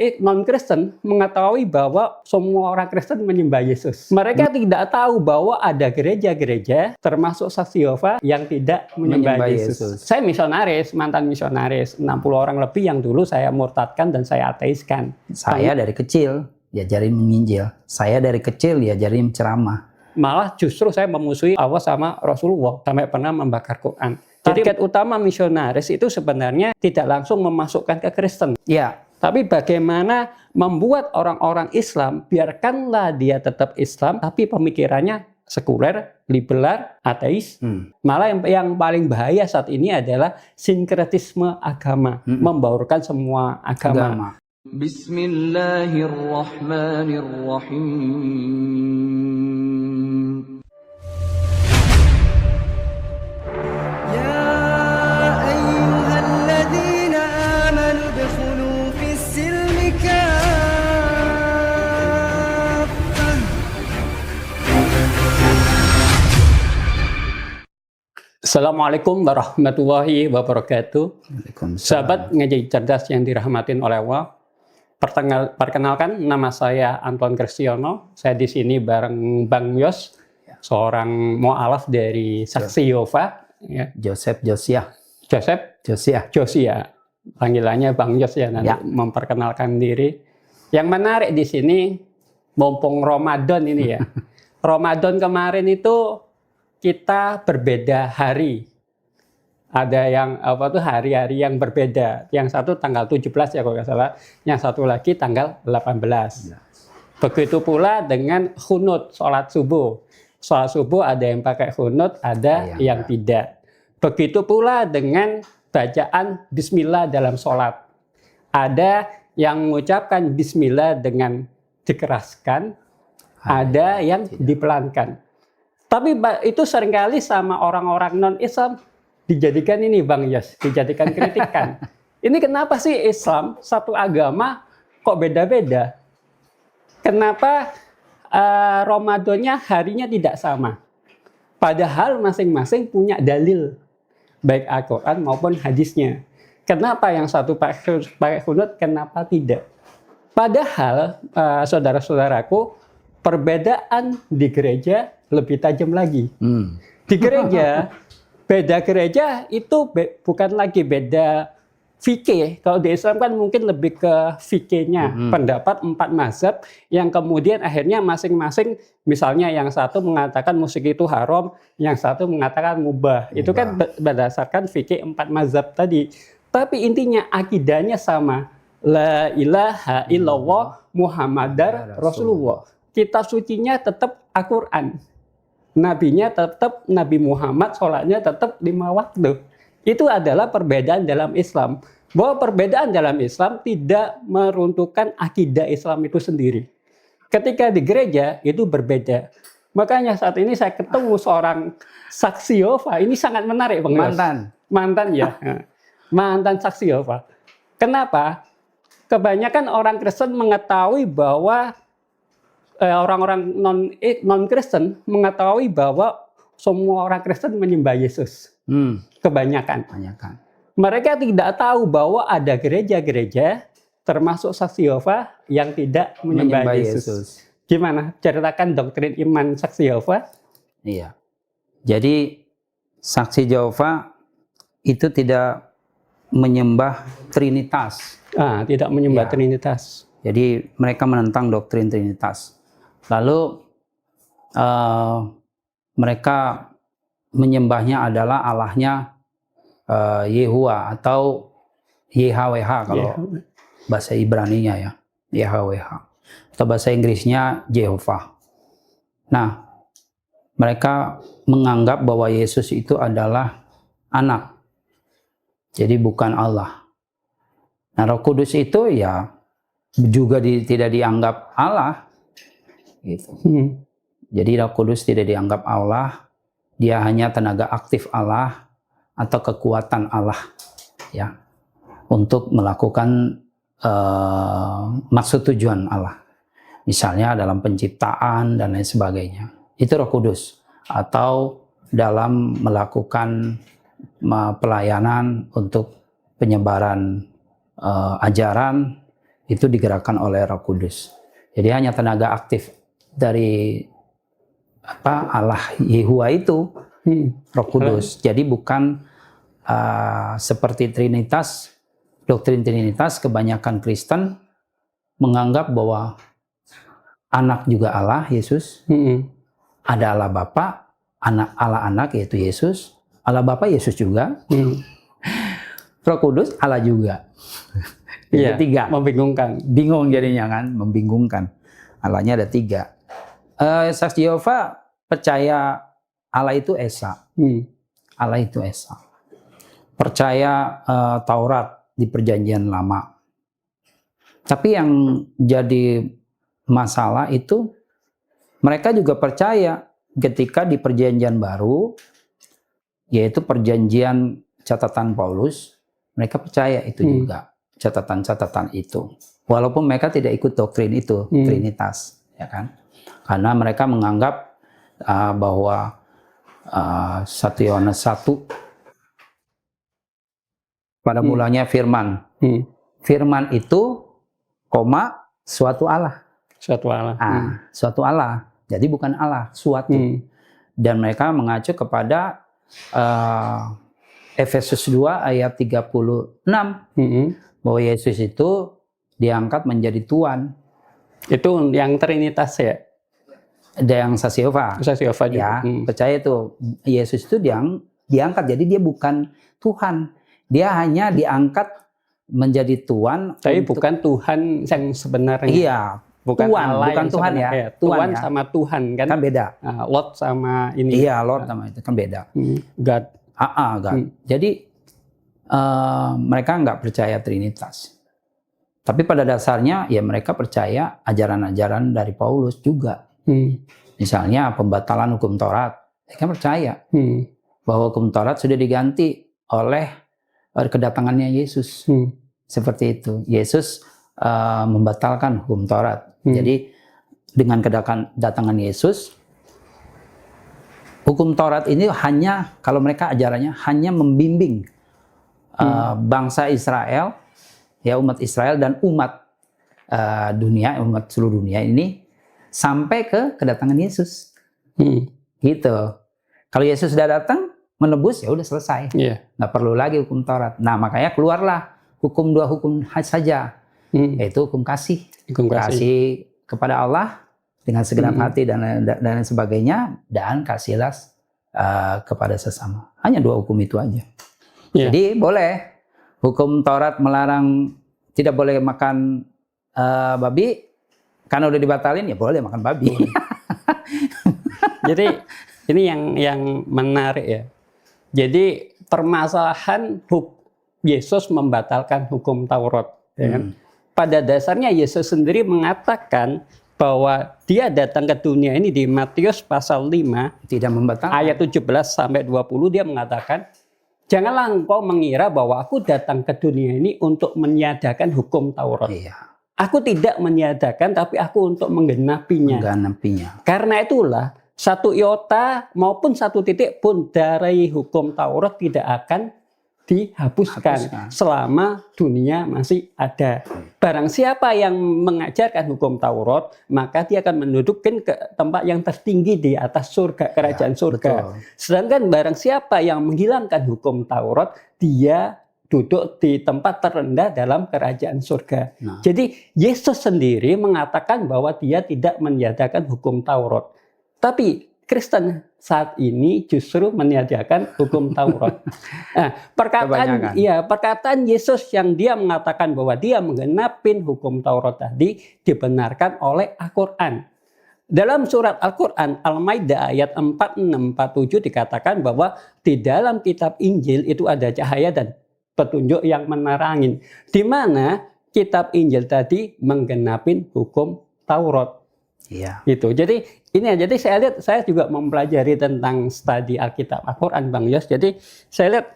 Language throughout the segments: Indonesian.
non-Kristen mengetahui bahwa semua orang Kristen menyembah Yesus. Mereka tidak tahu bahwa ada gereja-gereja, termasuk Saksi Yehova, yang tidak menyembah Yesus. Saya misionaris, mantan misionaris, 60 orang lebih yang dulu saya murtadkan dan saya ateiskan. Saya dari kecil diajarin menginjil. Saya dari kecil diajarin ceramah. Malah justru saya memusuhi Allah sama Rasulullah, sampai pernah membakar Quran. Target utama misionaris itu sebenarnya tidak langsung memasukkan ke Kristen. Ya. Tapi bagaimana membuat orang-orang Islam, biarkanlah dia tetap Islam, tapi pemikirannya sekuler, liberal, ateis. Malah yang paling bahaya saat ini adalah sinkretisme agama, membaurkan semua agama. Bismillahirrahmanirrahim. Assalamualaikum warahmatullahi wabarakatuh. Sahabat ngaji cerdas yang dirahmatin oleh Allah. Perkenalkan, nama saya Anton Kristiono. Saya di sini bareng Bang Yos, seorang mu'alaf dari Saksi Yehova. Ya. Joseph. Panggilannya Bang Yos ya, nanti memperkenalkan diri. Yang menarik di sini, mumpung Ramadan ini ya. Ramadan kemarin itu kita berbeda hari. Ada yang hari-hari yang berbeda. Yang satu tanggal 17 ya kalau nggak salah. Yang satu lagi tanggal 18. Begitu pula dengan khunut, sholat subuh. Sholat subuh ada yang pakai khunut, ada yang tidak. Begitu pula dengan bacaan bismillah dalam sholat. Ada yang mengucapkan bismillah dengan dikeraskan, ada yang dipelankan. Tapi itu seringkali sama orang-orang non-Islam dijadikan ini Bang Yos, dijadikan kritikan. Ini kenapa sih Islam, satu agama, kok beda-beda? Kenapa Ramadannya harinya tidak sama? Padahal masing-masing punya dalil, baik Al-Quran maupun hadisnya. Kenapa yang satu pakai khunut, kenapa tidak? Padahal, saudara-saudaraku, perbedaan di gereja lebih tajam lagi. Di gereja, beda gereja itu bukan lagi beda fikih. Kalau di Islam kan mungkin lebih ke fikihnya, pendapat 4 mazhab yang kemudian akhirnya masing-masing, misalnya yang satu mengatakan musik itu haram, yang satu mengatakan mubah. Itu kan berdasarkan fikih 4 mazhab tadi. Tapi intinya akidahnya sama. La ilaha illallah Muhammadar Rasulullah. Kitab sucinya tetap Al-Quran. Nabinya tetap Nabi Muhammad, sholatnya tetap 5 waktu. Itu adalah perbedaan dalam Islam. Bahwa perbedaan dalam Islam tidak meruntuhkan akidah Islam itu sendiri. Ketika di gereja itu berbeda. Makanya saat ini saya ketemu seorang Saksi Yehova. Ini sangat menarik Bang Yos. Mantan ya. Mantan Saksi Yehova. Kenapa? Kebanyakan orang Kristen mengetahui bahwa orang-orang non-Kristen mengetahui bahwa semua orang Kristen menyembah Yesus. Kebanyakan. Mereka tidak tahu bahwa ada gereja-gereja, termasuk Saksi Yehova, yang tidak menyembah Yesus. Gimana? Ceritakan doktrin iman Saksi Yehova. Iya. Jadi Saksi Yehova itu tidak menyembah Trinitas. Tidak menyembah Trinitas. Jadi mereka menentang doktrin Trinitas. Lalu mereka menyembahnya adalah Allahnya Yehuwa atau YHWH kalau bahasa Ibraninya ya, YHWH. Atau bahasa Inggrisnya Jehovah. Nah, mereka menganggap bahwa Yesus itu adalah anak. Jadi bukan Allah. Nah, Roh Kudus itu ya juga tidak dianggap Allah. Gitu. Jadi Roh Kudus tidak dianggap Allah, dia hanya tenaga aktif Allah atau kekuatan Allah ya untuk melakukan maksud tujuan Allah. Misalnya dalam penciptaan dan lain sebagainya. Itu Roh Kudus. Atau dalam melakukan pelayanan untuk penyebaran ajaran itu digerakkan oleh Roh Kudus. Jadi hanya tenaga aktif dari Allah Yehua itu Roh Kudus. Jadi bukan seperti Trinitas, doktrin Trinitas, kebanyakan Kristen menganggap bahwa anak juga Allah, Yesus. Ada Allah Bapa, Allah anak yaitu Yesus, Allah Bapa Yesus juga. Roh Kudus Allah juga. Iya, tiga. membingungkan. Bingung jadinya kan, membingungkan. Allahnya ada 3. Saksi Yehova percaya Allah itu Esa. Allah itu Esa. Percaya Taurat di Perjanjian Lama. Tapi yang jadi masalah itu mereka juga percaya ketika di Perjanjian Baru, yaitu Perjanjian catatan Paulus, mereka percaya itu juga catatan-catatan itu. Walaupun mereka tidak ikut doktrin itu, Trinitas, ya kan? Karena mereka menganggap bahwa 1 Yohanes 1 pada mulanya firman. Firman itu suatu Allah. Suatu Allah. Suatu Allah. Jadi bukan Allah, suatu. Dan mereka mengacu kepada Efesus 2 ayat 36 bahwa Yesus itu diangkat menjadi Tuhan. Itu yang Trinitas ya? Ada yang Saksi Yehova. Saksi Yehova juga. Ya, percaya itu. Yesus itu diangkat, jadi dia bukan Tuhan. Dia hanya diangkat menjadi Tuhan. Tapi bukan Tuhan yang sebenarnya. Iya. Bukan Tuhan, Allah bukan yang Tuhan ya. Tuhan ya. sama Tuhan kan? Kan beda. Lord sama ini. Iya, Lord sama itu kan beda. God. God. Jadi mereka nggak percaya Trinitas. Tapi pada dasarnya ya mereka percaya ajaran-ajaran dari Paulus juga. Misalnya pembatalan hukum Taurat. Mereka percaya bahwa hukum Taurat sudah diganti oleh kedatangannya Yesus. Seperti itu. Yesus membatalkan hukum Taurat. Jadi dengan kedatangan Yesus, hukum Taurat ini hanya, kalau mereka ajarannya hanya membimbing bangsa Israel, ya umat Israel dan umat dunia, umat seluruh dunia ini sampai ke kedatangan Yesus. Gitu. Kalau Yesus sudah datang menebus, ya udah selesai. Nggak perlu lagi hukum Taurat. Nah, makanya keluarlah hukum 2 hukum saja, yaitu hukum kasih. Kasih kepada Allah dengan segenap hati dan lain sebagainya, dan kasihlah kepada sesama. Hanya 2 hukum itu aja. Jadi boleh hukum Taurat melarang tidak boleh makan babi, karena udah dibatalin ya boleh makan babi. Jadi ini yang menarik ya. Jadi permasalahan Yesus membatalkan hukum Taurat. Ya kan? Pada dasarnya Yesus sendiri mengatakan bahwa dia datang ke dunia ini di Matius pasal 5 tidak membatalkan. Ayat 17 sampai 20 dia mengatakan, janganlah engkau mengira bahwa aku datang ke dunia ini untuk meniadakan hukum Taurat. Aku tidak meniadakan, tapi aku untuk menggenapinya. Karena itulah 1 iota maupun 1 titik pun dari hukum Taurat tidak akan dihapuskan selama dunia masih ada. Barang siapa yang mengajarkan hukum Taurat, maka dia akan mendudukkan ke tempat yang tertinggi di atas surga, kerajaan surga. Sedangkan barang siapa yang menghilangkan hukum Taurat, dia duduk di tempat terendah dalam kerajaan surga. Jadi Yesus sendiri mengatakan bahwa dia tidak meniadakan hukum Taurat. Tapi Kristen saat ini justru meniadakan hukum Taurat. Nah, perkataan Yesus yang dia mengatakan bahwa dia menggenapin hukum Taurat tadi dibenarkan oleh Al-Quran. Dalam surat Al-Quran, Al-Maidah ayat 46-47 dikatakan bahwa di dalam kitab Injil itu ada cahaya dan petunjuk yang menerangin. Di mana kitab Injil tadi menggenapin hukum Taurat. Gitu. Jadi saya juga mempelajari tentang studi Alkitab Al-Quran, Bang Yos. Jadi saya lihat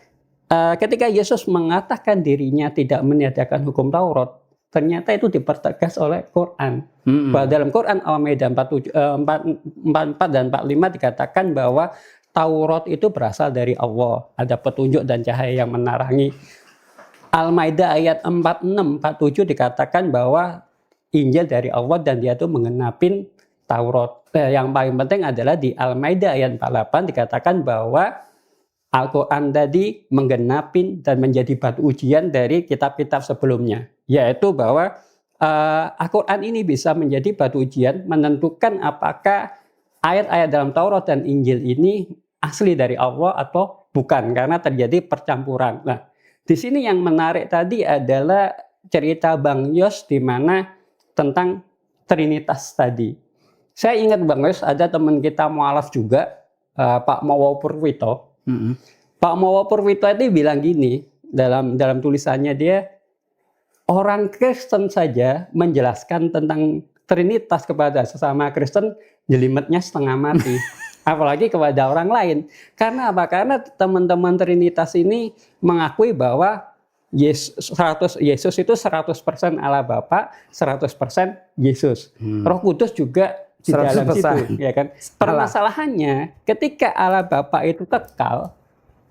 ketika Yesus mengatakan dirinya tidak meniadakan hukum Taurat, ternyata itu dipertegas oleh Quran. Bahwa dalam Quran Al-Maidah 44 dan 45 dikatakan bahwa Taurat itu berasal dari Allah. Ada petunjuk dan cahaya yang menerangi. Al-Maidah ayat 46, 47 dikatakan bahwa Injil dari Allah dan dia itu mengenapin Taurat. Yang paling penting adalah di Al-Maidah ayat 48 dikatakan bahwa Al-Quran tadi menggenapin dan menjadi batu ujian dari kitab-kitab sebelumnya. Yaitu bahwa Al-Quran ini bisa menjadi batu ujian menentukan apakah ayat-ayat dalam Taurat dan Injil ini asli dari Allah atau bukan, karena terjadi percampuran. Nah, di sini yang menarik tadi adalah cerita Bang Yos di mana tentang Trinitas tadi. Saya ingat Bang Yos, ada teman kita mualaf juga, Pak Mowo Purwito. Pak Mowo Purwito itu bilang gini dalam tulisannya dia, orang Kristen saja menjelaskan tentang Trinitas kepada sesama Kristen jelimetnya setengah mati. Apalagi kepada orang lain. Karena apa? Karena teman-teman Trinitas ini mengakui bahwa Yesus itu 100% Allah Bapa, 100% Yesus. Roh Kudus juga di dalam situ, ya kan? Permasalahannya ketika Allah Bapa itu kekal,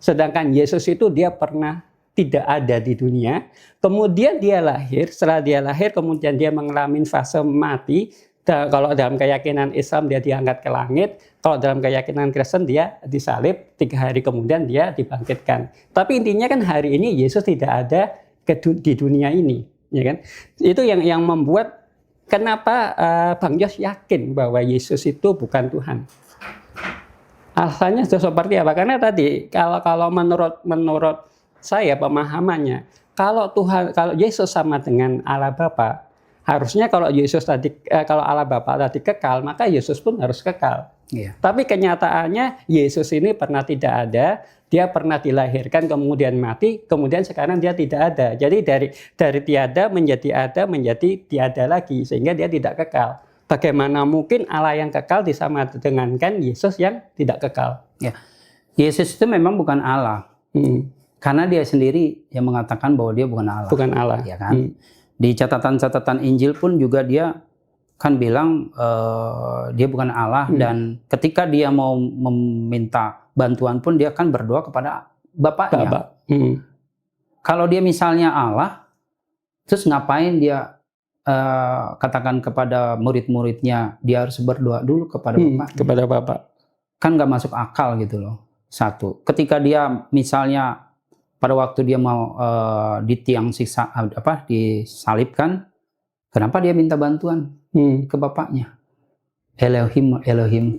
sedangkan Yesus itu dia pernah tidak ada di dunia, kemudian dia lahir, setelah dia lahir kemudian dia mengalami fase mati. Kalau dalam keyakinan Islam dia diangkat ke langit, kalau dalam keyakinan Kristen dia disalib, 3 hari kemudian dia dibangkitkan. Tapi intinya kan hari ini Yesus tidak ada di dunia ini, ya kan? Itu yang membuat kenapa Bang Yos yakin bahwa Yesus itu bukan Tuhan. Alasannya seperti apa? Karena tadi kalau menurut saya pemahamannya, kalau Yesus sama dengan Allah Bapa, harusnya kalau Allah Bapa tadi kekal, maka Yesus pun harus kekal. Iya. Tapi kenyataannya Yesus ini pernah tidak ada, dia pernah dilahirkan kemudian mati, kemudian sekarang dia tidak ada. Jadi dari tiada menjadi ada, menjadi tiada lagi, sehingga dia tidak kekal. Bagaimana mungkin Allah yang kekal disamadengankan Yesus yang tidak kekal? Ya. Yesus itu memang bukan Allah. Karena dia sendiri yang mengatakan bahwa dia bukan Allah. Bukan Allah. Ya kan? Di catatan-catatan Injil pun juga dia kan bilang dia bukan Allah, dan ketika dia mau meminta bantuan pun dia kan berdoa kepada Bapaknya. Kalau dia misalnya Allah, terus ngapain dia katakan kepada murid-muridnya dia harus berdoa dulu kepada Bapaknya? Kepada Bapak. Kan nggak masuk akal gitu loh. Satu, ketika dia misalnya pada waktu dia mau di tiang siksa disalibkan, kenapa dia minta bantuan ke Bapaknya? Elohim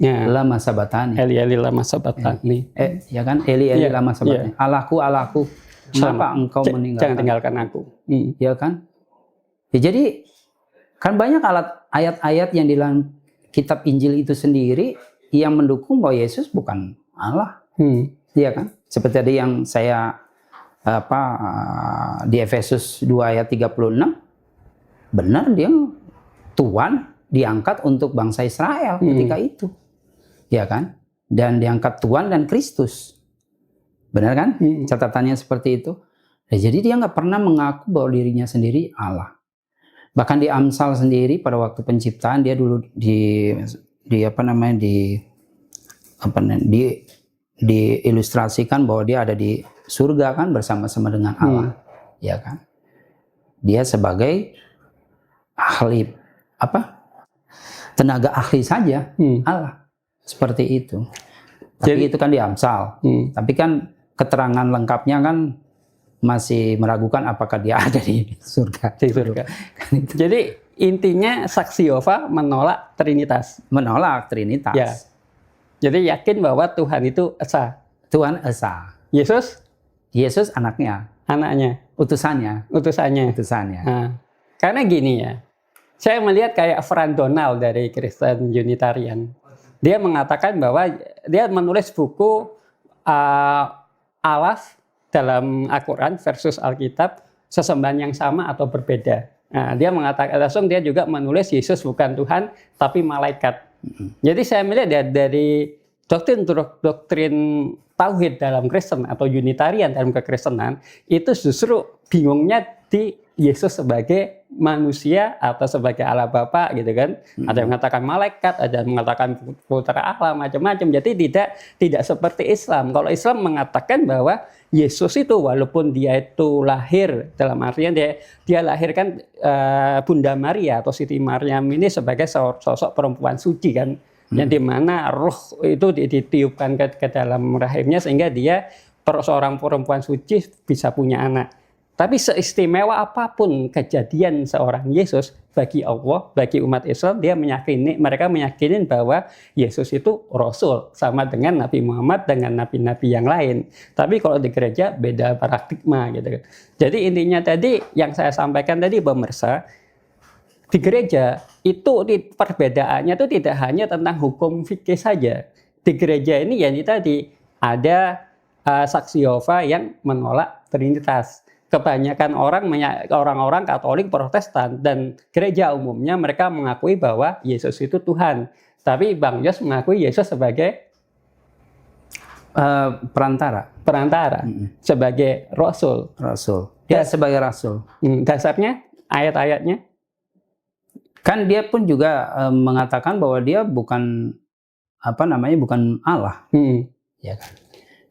Ya. lama sabatani. Eli lama sabatani. Ya kan? Eli lama sabatani. Allahku, kenapa engkau meninggalkan? Jangan tinggalkan aku. Ya kan? Ya, jadi kan banyak ayat-ayat yang di dalam kitab Injil itu sendiri yang mendukung bahwa Yesus bukan Allah. Iya kan? Seperti tadi yang saya di Efesus 2 ayat 36, benar dia Tuhan diangkat untuk bangsa Israel ketika itu, ya kan? Dan diangkat Tuhan dan Kristus, benar kan? Catatannya seperti itu. Nah, jadi dia nggak pernah mengaku bahwa dirinya sendiri Allah. Bahkan di Amsal sendiri pada waktu penciptaan dia dulu diilustrasikan bahwa dia ada di surga kan bersama-sama dengan Allah, ya kan? Dia sebagai ahli tenaga ahli saja Allah, seperti itu. Tapi itu kan di Amsal. Tapi kan keterangan lengkapnya kan masih meragukan apakah dia ada di surga. Di surga. Jadi intinya saksi Yehova menolak Trinitas. Menolak Trinitas. Ya. Jadi yakin bahwa Tuhan itu esa. Tuhan esa. Yesus anaknya. Utusannya. Nah, karena gini ya, saya melihat kayak Frank Donald dari Kristen Unitarian. Dia mengatakan bahwa dia menulis buku Alaf dalam Al-Quran versus Alkitab, sesembahan yang sama atau berbeda. Nah, dia mengatakan langsung, dia juga menulis Yesus bukan Tuhan tapi malaikat. Jadi saya melihat dari doktrin tauhid dalam Kristen atau Unitarian dalam kekristenan itu justru bingungnya mengikuti Yesus sebagai manusia atau sebagai Allah Bapa gitu kan. Ada yang mengatakan malaikat, ada yang mengatakan putra Allah, macam-macam. Jadi tidak seperti Islam. Kalau Islam mengatakan bahwa Yesus itu walaupun dia itu lahir, dalam artian dia lahirkan Bunda Maria atau Siti Maryam ini sebagai sosok perempuan suci kan, yang dimana roh itu ditiupkan ke dalam rahimnya sehingga dia seorang perempuan suci bisa punya anak. Tapi seistimewa apapun kejadian seorang Yesus bagi Allah, bagi umat Islam, mereka meyakini bahwa Yesus itu Rasul, sama dengan Nabi Muhammad dengan nabi-nabi yang lain. Tapi kalau di gereja beda paradigma gitu. Jadi intinya tadi yang saya sampaikan tadi pemirsa, di gereja itu perbedaannya itu tidak hanya tentang hukum fikih saja. Di gereja ini ya tadi ada saksi Yehova yang menolak Trinitas. Kebanyakan orang-orang Katolik, Protestan, dan gereja umumnya mereka mengakui bahwa Yesus itu Tuhan. Tapi Bang Yos mengakui Yesus sebagai perantara, sebagai Rasul. Dia sebagai Rasul. Dasarnya ayat-ayatnya? Kan dia pun juga mengatakan bahwa dia bukan bukan Allah. Ya kan?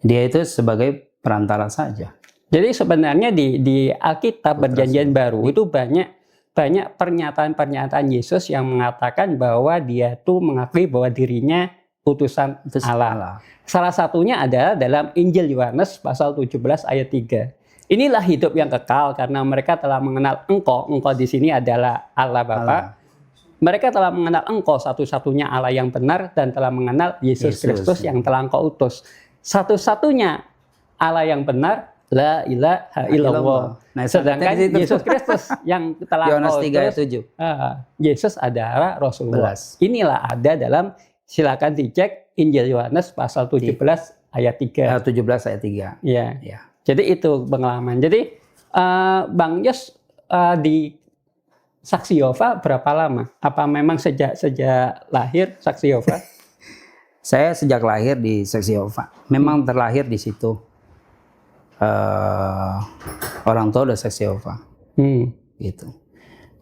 Dia itu sebagai perantara saja. Jadi sebenarnya di Alkitab Perjanjian Baru itu banyak pernyataan-pernyataan Yesus yang mengatakan bahwa dia tuh mengakui bahwa dirinya utusan Allah. Salah satunya adalah dalam Injil Yohanes pasal 17 ayat 3. Inilah hidup yang kekal karena mereka telah mengenal Engkau di sini adalah Allah Bapa. Mereka telah mengenal Engkau satu-satunya Allah yang benar dan telah mengenal Yesus Kristus yang telah Engkau utus. Satu-satunya Allah yang benar, la ilaha illallah. Nah, sedangkan Yesus Kristus yang telah Yohanes 3:7. Yesus adalah Rasulullah. Inilah ada dalam, silakan dicek Injil Yohanes pasal 17 ayat 3. 17 ayat 3. Ya. Jadi itu pengalaman. Jadi Bang Yos di Saksi Yehova berapa lama? Apa memang sejak lahir Saksi Yehova? Saya sejak lahir di Saksi Yehova. Memang terlahir di situ. Orang tua udah Saksi Yehova. Gitu.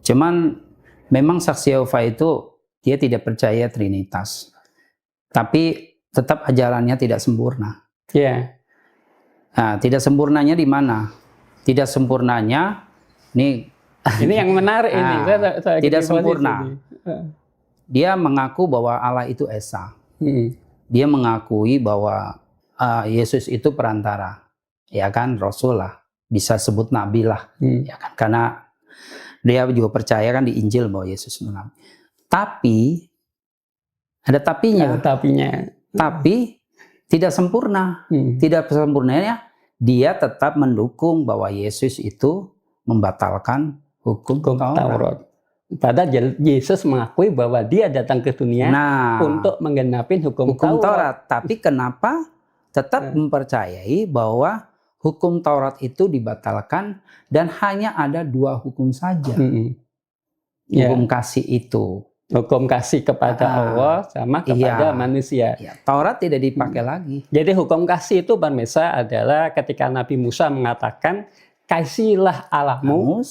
Cuman memang Saksi Yehova itu dia tidak percaya Trinitas. Tapi tetap ajarannya tidak sempurna. Iya. Nah, tidak sempurnanya di mana? Tidak sempurnanya ini yang menarik ini. Saya tidak sempurna. Dia mengaku bahwa Allah itu Esa. Dia mengakui bahwa Yesus itu perantara. Ya kan, Rasul lah, bisa sebut Nabi lah, ya kan, karena dia juga percaya kan di Injil bahwa Yesus itu Nabi. Tapi ada tapinya. Tapi tidak sempurna. Tidak sempurnanya dia tetap mendukung bahwa Yesus itu membatalkan hukum Taurat. Padahal Yesus mengakui bahwa dia datang ke dunia untuk menggenapi hukum Taurat. Tapi kenapa tetap mempercayai bahwa hukum Taurat itu dibatalkan dan hanya ada 2 hukum saja. Hukum kasih itu. Hukum kasih kepada Allah sama kepada manusia. Taurat tidak dipakai lagi. Jadi hukum kasih itu pemirsa adalah ketika Nabi Musa mengatakan, kasihlah Allahmu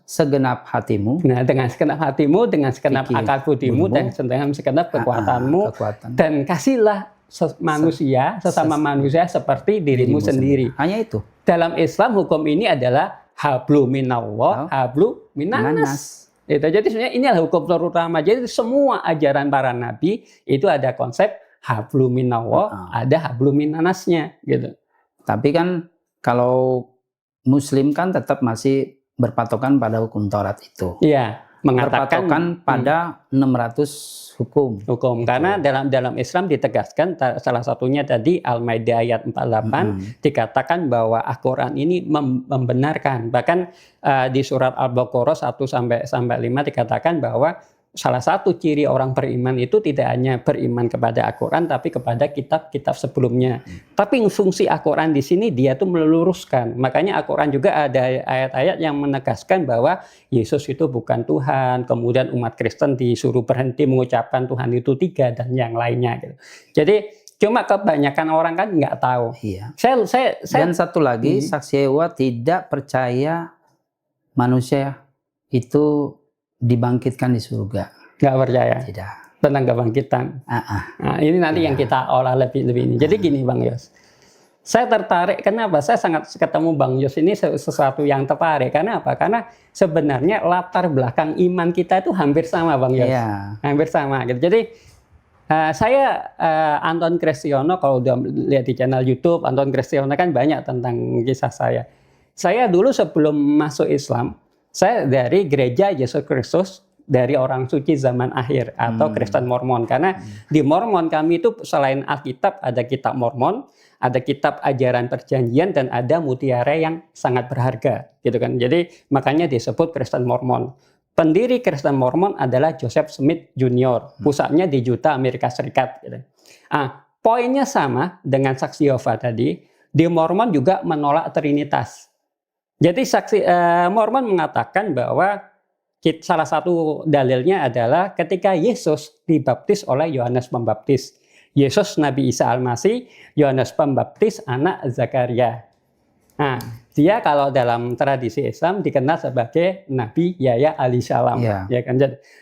segenap hatimu. Nah, dengan segenap hatimu, dengan segenap akal budimu, dan dengan segenap kekuatanmu. Dan kasihlah sesama manusia seperti dirimu sendiri. Hanya itu. Dalam Islam hukum ini adalah hablu minallah, hablu minanas. Itu jadi sebenarnya ini adalah hukum terutama. Jadi semua ajaran para nabi itu ada konsep hablu minallah, ada hablu minanasnya gitu. Tapi kan kalau Muslim kan tetap masih berpatokan pada hukum Taurat itu. Iya. Mengatakan pada 600 hukum. Karena dalam Islam ditegaskan salah satunya tadi Al-Maidah ayat 48 dikatakan bahwa Al-Qur'an ini membenarkan. Bahkan di surat Al-Baqarah 1-5 dikatakan bahwa salah satu ciri orang beriman itu tidak hanya beriman kepada Al-Quran tapi kepada kitab-kitab sebelumnya. Tapi fungsi Al-Quran di sini dia tuh meluruskan. Makanya Al-Quran juga ada ayat-ayat yang menegaskan bahwa Yesus itu bukan Tuhan. Kemudian umat Kristen disuruh berhenti mengucapkan Tuhan itu 3 dan yang lainnya. Gitu. Jadi cuma kebanyakan orang kan nggak tahu. Iya. Dan satu lagi, Saksi Yehova tidak percaya manusia itu dibangkitkan di surga. Nggak percaya Tidak. tentang kebangkitan. Nah, ini nanti yang kita olah lebih ini. Jadi gini Bang Yos, saya tertarik. Kenapa? Saya sangat ketemu Bang Yos ini sesuatu yang tertarik. Karena apa? Karena sebenarnya latar belakang iman kita itu hampir sama Bang Yos. Iya. Hampir sama. Gitu. Jadi saya Anton Kristiono, kalau udah lihat di channel YouTube Anton Kristiono kan banyak tentang kisah saya. Saya dulu sebelum masuk Islam, saya dari gereja Yesus Kristus dari orang suci zaman akhir atau Kristen Mormon. Karena di Mormon kami itu selain Alkitab ada kitab Mormon, ada kitab ajaran perjanjian, dan ada mutiara yang sangat berharga, gitu kan. Jadi makanya disebut Kristen Mormon. Pendiri Kristen Mormon adalah Joseph Smith Jr. Pusatnya di Utah, Amerika Serikat. Gitu. Poinnya sama dengan saksi Yehova tadi. Di Mormon juga menolak Trinitas. Jadi Mormon mengatakan bahwa salah satu dalilnya adalah ketika Yesus dibaptis oleh Yohanes Pembaptis. Yesus Nabi Isa Al-Masih, Yohanes Pembaptis anak Zakaria. Nah, dia kalau dalam tradisi Islam dikenal sebagai Nabi Yahya alaihissalam. Ya kan?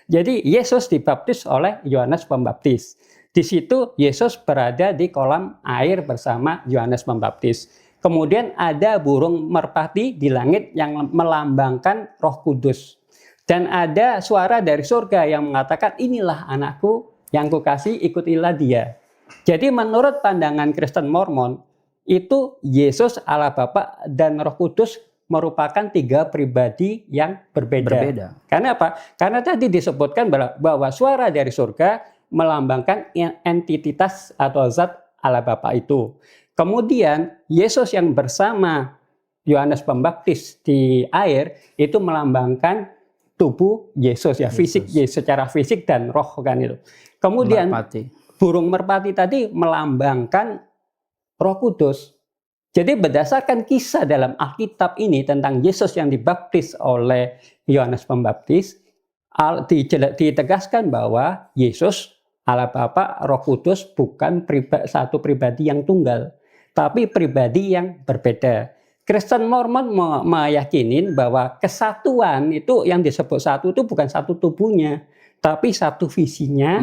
Jadi Yesus dibaptis oleh Yohanes Pembaptis. Di situ Yesus berada di kolam air bersama Yohanes Pembaptis. Kemudian ada burung merpati di langit yang melambangkan Roh Kudus. Dan ada suara dari surga yang mengatakan, inilah anakku yang kukasih, ikutilah dia. Jadi menurut pandangan Kristen Mormon, itu Yesus Allah Bapa dan Roh Kudus merupakan 3 pribadi yang berbeda. Karena apa? Karena tadi disebutkan bahwa suara dari surga melambangkan entitas atau zat Allah Bapa itu. Kemudian Yesus yang bersama Yohanes Pembaptis di air itu melambangkan tubuh Yesus ya, fisik Yesus secara fisik dan roh kan itu. Kemudian burung merpati tadi melambangkan Roh Kudus. Jadi berdasarkan kisah dalam Alkitab ini tentang Yesus yang dibaptis oleh Yohanes Pembaptis, ditegaskan bahwa Yesus Allah Bapa, Roh Kudus bukan satu pribadi yang tunggal, tapi pribadi yang berbeda. Kristen Mormon meyakini bahwa kesatuan itu yang disebut satu itu bukan satu tubuhnya, tapi satu visinya,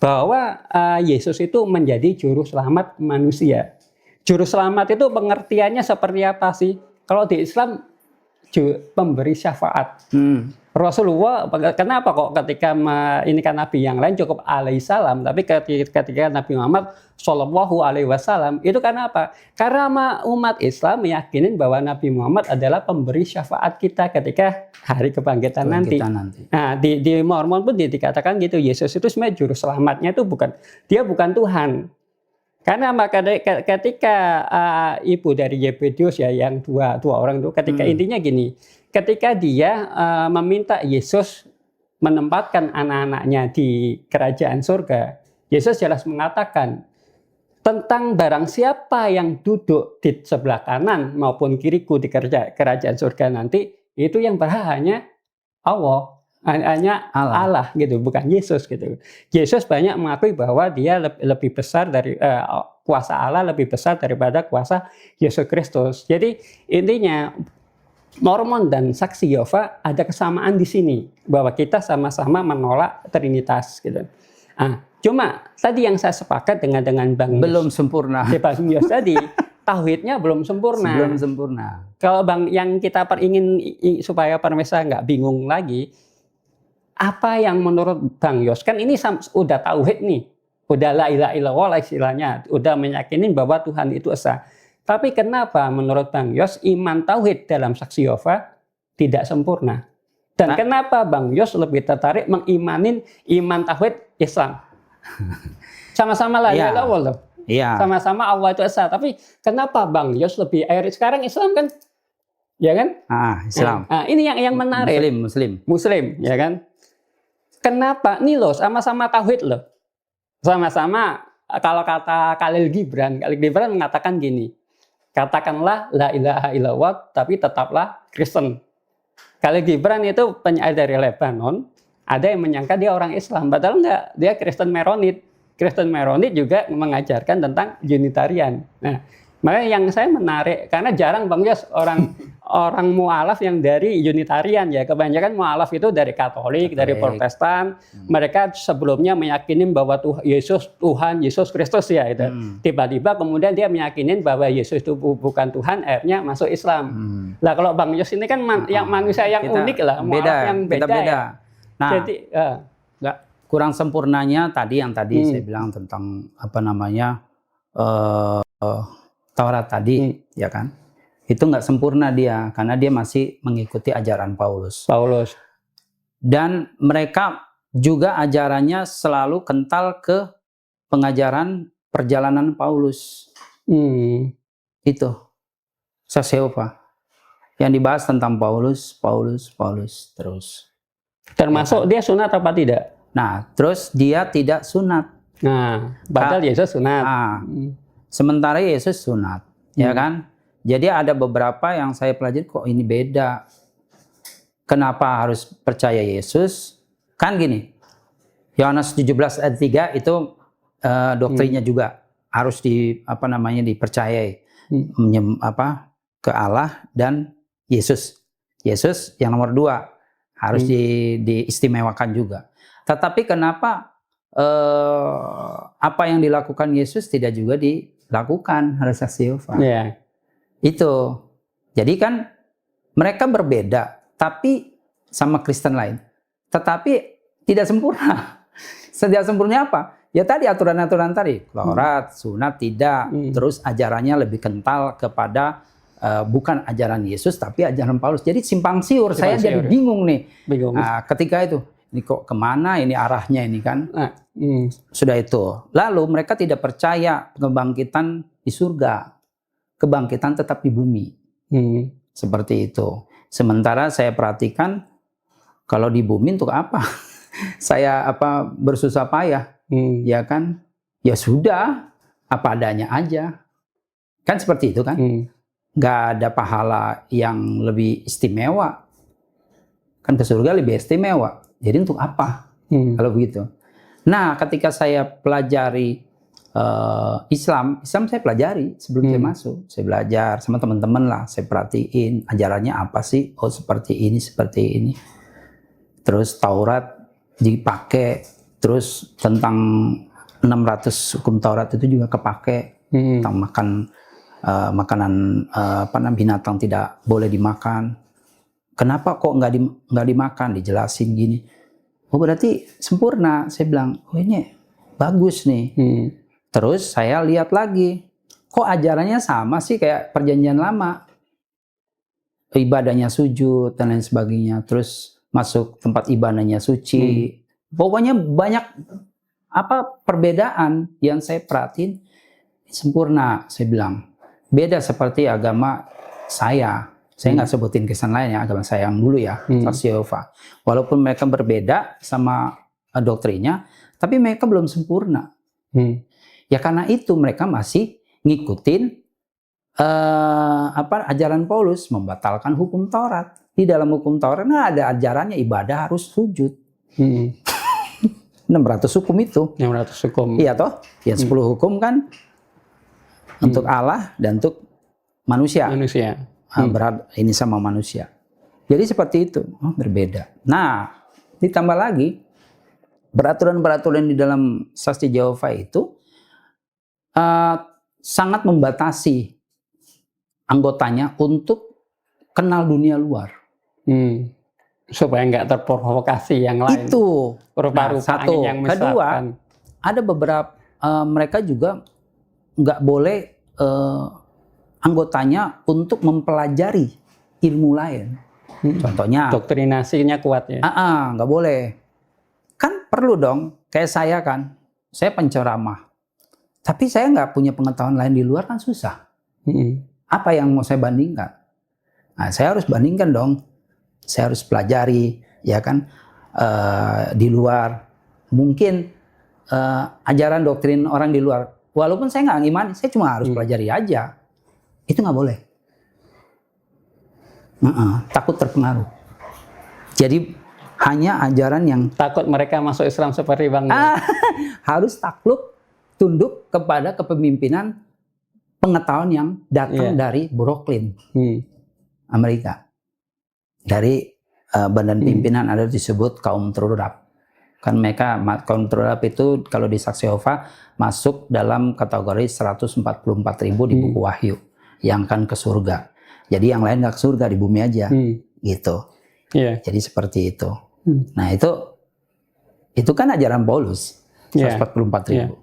bahwa Yesus itu menjadi juru selamat manusia. Juru selamat itu pengertiannya seperti apa sih? Kalau di Islam pemberi syafaat. Rasulullah, kenapa kok ketika ini kan Nabi yang lain cukup alaihissalam, tapi ketika Nabi Muhammad Shallallahu Alaihi Wasallam itu karena apa? Karena umat Islam meyakini bahwa Nabi Muhammad adalah pemberi syafaat kita ketika hari kebangkitan nanti. Nah, di Mormon pun dikatakan gitu, Yesus itu sebenarnya juru selamatnya itu dia bukan Tuhan. Karena maka ketika ibu dari Zebedius ya, yang dua orang itu, ketika intinya gini, ketika dia meminta Yesus menempatkan anak-anaknya di kerajaan surga, Yesus jelas mengatakan tentang barang siapa yang duduk di sebelah kanan maupun kiriku di kerajaan surga nanti, itu yang berhak hanya Allah. Hanya Allah gitu, bukan Yesus gitu. Yesus banyak mengakui bahwa dia lebih besar dari kuasa Allah, lebih besar daripada kuasa Yesus Kristus. Jadi intinya Mormon dan saksi Yehova ada kesamaan di sini, bahwa kita sama-sama menolak Trinitas gitu. Cuma tadi yang saya sepakat dengan Bang Yos, belum sempurna. Bang Yos tadi tauhidnya belum sempurna. Belum sempurna. Kalau yang kita ingin supaya pemirsa nggak bingung lagi, apa yang menurut Bang Yos, kan ini udah tauhid nih, udah la ilaha illallah istilahnya, udah meyakini bahwa Tuhan itu esa. Tapi kenapa menurut Bang Yos iman tauhid dalam saksi Yehova tidak sempurna? Dan kenapa Bang Yos lebih tertarik mengimanin iman tauhid Islam? Sama-sama la ilaha illallah loh. Iya. Sama-sama Allah itu esa. Tapi kenapa Bang Yos lebih sekarang Islam kan? Ya kan? Islam. Ini yang menarik. Muslim, ya kan? Kenapa? Nih loh, sama-sama tauhid loh. Sama-sama, kalau kata Khalil Gibran mengatakan gini, katakanlah la ilaha illallah, tapi tetaplah Kristen. Khalil Gibran itu penyair dari Lebanon, ada yang menyangka dia orang Islam, padahal enggak, dia Kristen Maronit. Kristen Maronit juga mengajarkan tentang Unitarian. Nah, Makanya yang saya menarik karena jarang Bang Yos orang mualaf yang dari Unitarian ya. Kebanyakan mualaf itu dari Katolik, dari Protestan. Mereka sebelumnya meyakini bahwa Yesus Tuhan, Yesus Kristus ya itu. Tiba-tiba kemudian dia meyakini bahwa Yesus itu bukan Tuhan, akhirnya masuk Islam. Nah, kalau Bang Yos ini kan yang manusia yang unik lah, mualaf yang beda. Ya. Nah, jadi nggak kurang sempurnanya yang tadi saya bilang tentang apa namanya Taurat tadi, ya kan? Itu nggak sempurna dia, karena dia masih mengikuti ajaran Paulus. Dan mereka juga ajarannya selalu kental ke pengajaran perjalanan Paulus. Itu, Saseopa. Yang dibahas tentang Paulus terus. Termasuk dia sunat apa tidak? Nah, terus dia tidak sunat. Nah, padahal Yesus sunat. Sementara Yesus sunat, ya kan? Jadi ada beberapa yang saya pelajari kok ini beda. Kenapa harus percaya Yesus? Kan gini, Yohanes 17 ayat 3 itu doktrinnya juga harus dipercayai ke Allah dan Yesus. Yesus yang nomor 2 harus diistimewakan juga. Tetapi kenapa apa yang dilakukan Yesus tidak juga dilakukan oleh Saseopa? Yeah. Itu. Jadi kan mereka berbeda, tapi sama Kristen lain. Tetapi tidak sempurna. Tidak sempurna apa? Ya tadi aturan-aturan tadi. Taurat, sunat tidak. Terus ajarannya lebih kental kepada bukan ajaran Yesus, tapi ajaran Paulus. Jadi simpang siur. Saya jadi bingung nih. Nah, ketika itu. Ini kok kemana ini arahnya ini kan? Sudah itu. Lalu mereka tidak percaya kebangkitan di surga. Kebangkitan tetap di bumi. Seperti itu. Sementara saya perhatikan kalau di bumi untuk apa? Saya bersusah payah, ya kan? Ya sudah, apa adanya aja. Kan seperti itu kan? Nggak ada pahala yang lebih istimewa. Kan ke surga lebih istimewa. Jadi untuk apa? Kalau begitu. Nah, ketika saya pelajari Islam saya pelajari sebelum saya masuk. Saya belajar sama teman-teman lah. Saya perhatiin ajarannya apa sih? Oh seperti ini, seperti ini. Terus Taurat dipakai. Terus tentang 600 hukum Taurat itu juga kepake. Tentang makanan binatang tidak boleh dimakan. Kenapa kok nggak dimakan? Dijelasin gini. Oh berarti sempurna. Saya bilang, oh ini bagus nih. Terus saya lihat lagi, kok ajarannya sama sih kayak perjanjian lama. Ibadahnya sujud dan lain sebagainya. Terus masuk tempat ibadahnya suci. Pokoknya banyak perbedaan yang saya perhatiin sempurna. Saya bilang beda seperti agama saya. Saya nggak sebutin Kristen lain ya, agama saya yang dulu ya, Saseopa. Walaupun mereka berbeda sama doktrinnya, tapi mereka belum sempurna. Ya karena itu mereka masih ngikutin ajaran Paulus, membatalkan hukum Taurat. Di dalam hukum Taurat ada ajarannya ibadah harus sujud. 600 hukum itu. 600 hukum. Iya toh? Ya 10 hukum kan untuk Allah dan untuk manusia. Berat ini sama manusia. Jadi seperti itu, berbeda. Nah, ditambah lagi peraturan-peraturan di dalam Saksi Jehovah itu sangat membatasi anggotanya untuk kenal dunia luar. Supaya nggak terprovokasi yang lain. Itu rupa-rupa satu. Yang kedua, ada beberapa mereka juga nggak boleh anggotanya untuk mempelajari ilmu lain. Contohnya doktrinasinya kuat ya. Nggak boleh. Kan perlu dong. Kayak saya kan, saya penceramah. Tapi saya nggak punya pengetahuan lain di luar kan susah. Apa yang mau saya bandingkan? Nah, saya harus bandingkan dong. Saya harus pelajari, ya kan, di luar. Mungkin ajaran doktrin orang di luar. Walaupun saya nggak ngimani, saya cuma harus pelajari aja. Itu nggak boleh. Takut terpengaruh. Jadi hanya ajaran yang takut mereka masuk Islam seperti Bang. Harus takluk, tunduk kepada kepemimpinan pengetahuan yang datang dari Brooklyn, Amerika. Dari badan pimpinan ada disebut kaum terudap. Kan mereka kaum terudap itu kalau di Saksi Yehova masuk dalam kategori 144.000 di buku Wahyu yang akan ke surga. Jadi yang lain nggak ke surga, di bumi aja, gitu. Jadi seperti itu. Nah itu kan ajaran Paulus, 144.000.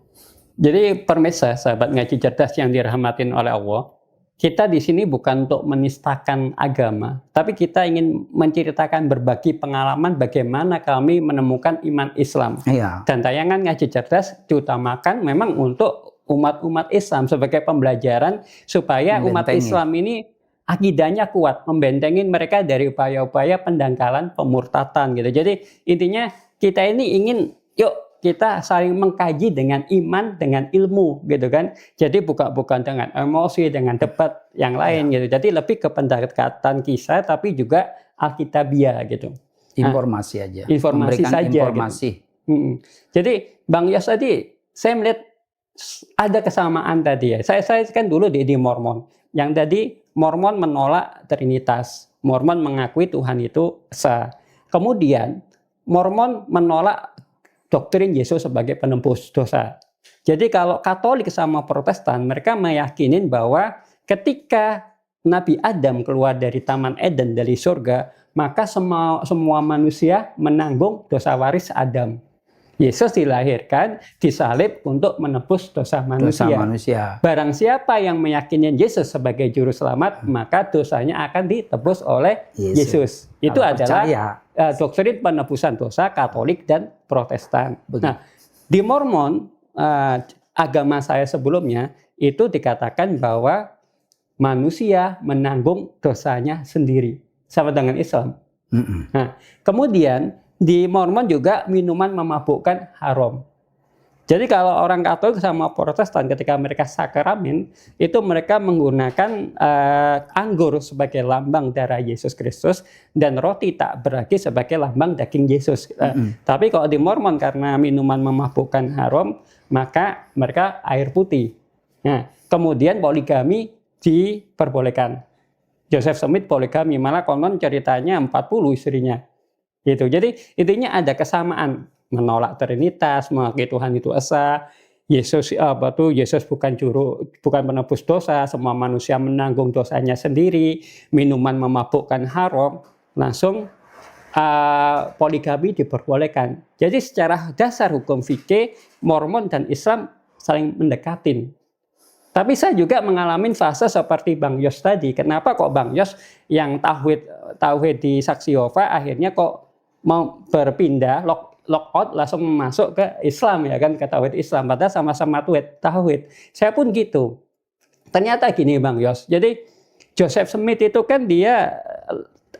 Jadi pemirsa, sahabat ngaji cerdas yang dirahmatin oleh Allah, kita di sini bukan untuk menistakan agama, tapi kita ingin menceritakan berbagi pengalaman bagaimana kami menemukan iman Islam. Dan tayangan ngaji cerdas diutamakan memang untuk umat-umat Islam sebagai pembelajaran supaya umat Islam ini akidahnya kuat, membentengin mereka dari upaya-upaya pendangkalan, pemurtatan gitu. Jadi intinya kita ini ingin kita saling mengkaji dengan iman, dengan ilmu, gitu kan. Jadi bukan dengan emosi, dengan debat yang lain, gitu. Jadi lebih ke pendekatan kisah, tapi juga alkitabiah, gitu. Informasi aja. Informasi memberikan saja. Informasi. Gitu. Jadi Bang Yos tadi, saya melihat ada kesamaan tadi ya. Saya kan dulu di Mormon. Yang tadi Mormon menolak Trinitas. Mormon mengakui Tuhan itu esa. Kemudian Mormon menolak doktrin Yesus sebagai penembus dosa. Jadi kalau Katolik sama Protestan, mereka meyakinin bahwa ketika Nabi Adam keluar dari Taman Eden, dari surga, maka semua manusia menanggung dosa waris Adam. Yesus dilahirkan, disalib untuk menebus dosa manusia. Barang siapa yang meyakini Yesus sebagai juru selamat, maka dosanya akan ditebus oleh Yesus. Itu adalah doktrin penebusan dosa Katolik dan Protestan. Nah, di Mormon, agama saya sebelumnya, itu dikatakan bahwa manusia menanggung dosanya sendiri. Sama dengan Islam. Nah, kemudian di Mormon juga minuman memabukkan haram. Jadi kalau orang Katolik sama Protestan ketika mereka sakramen itu mereka menggunakan anggur sebagai lambang darah Yesus Kristus dan roti tak beragi sebagai lambang daging Yesus. Tapi kalau di Mormon karena minuman memabukkan haram maka mereka air putih. Nah, kemudian poligami diperbolehkan. Joseph Smith poligami, malah konon ceritanya 40 istrinya. Gitu. Jadi intinya ada kesamaan, menolak Trinitas, mengakui Tuhan itu esa, Yesus bukan penebus dosa, semua manusia menanggung dosanya sendiri, minuman memabukkan haram, langsung poligami diperbolehkan. Jadi secara dasar hukum fikih Mormon dan Islam saling mendekatin. Tapi saya juga mengalami fase seperti Bang Yos tadi. Kenapa kok Bang Yos yang tauhid di Saksi Yehova akhirnya kok mau berpindah lock out langsung masuk ke Islam ya kan, ke tauhid Islam, padahal sama-sama tauhid. Saya pun gitu. Ternyata gini Bang Yos. Jadi Joseph Smith itu kan dia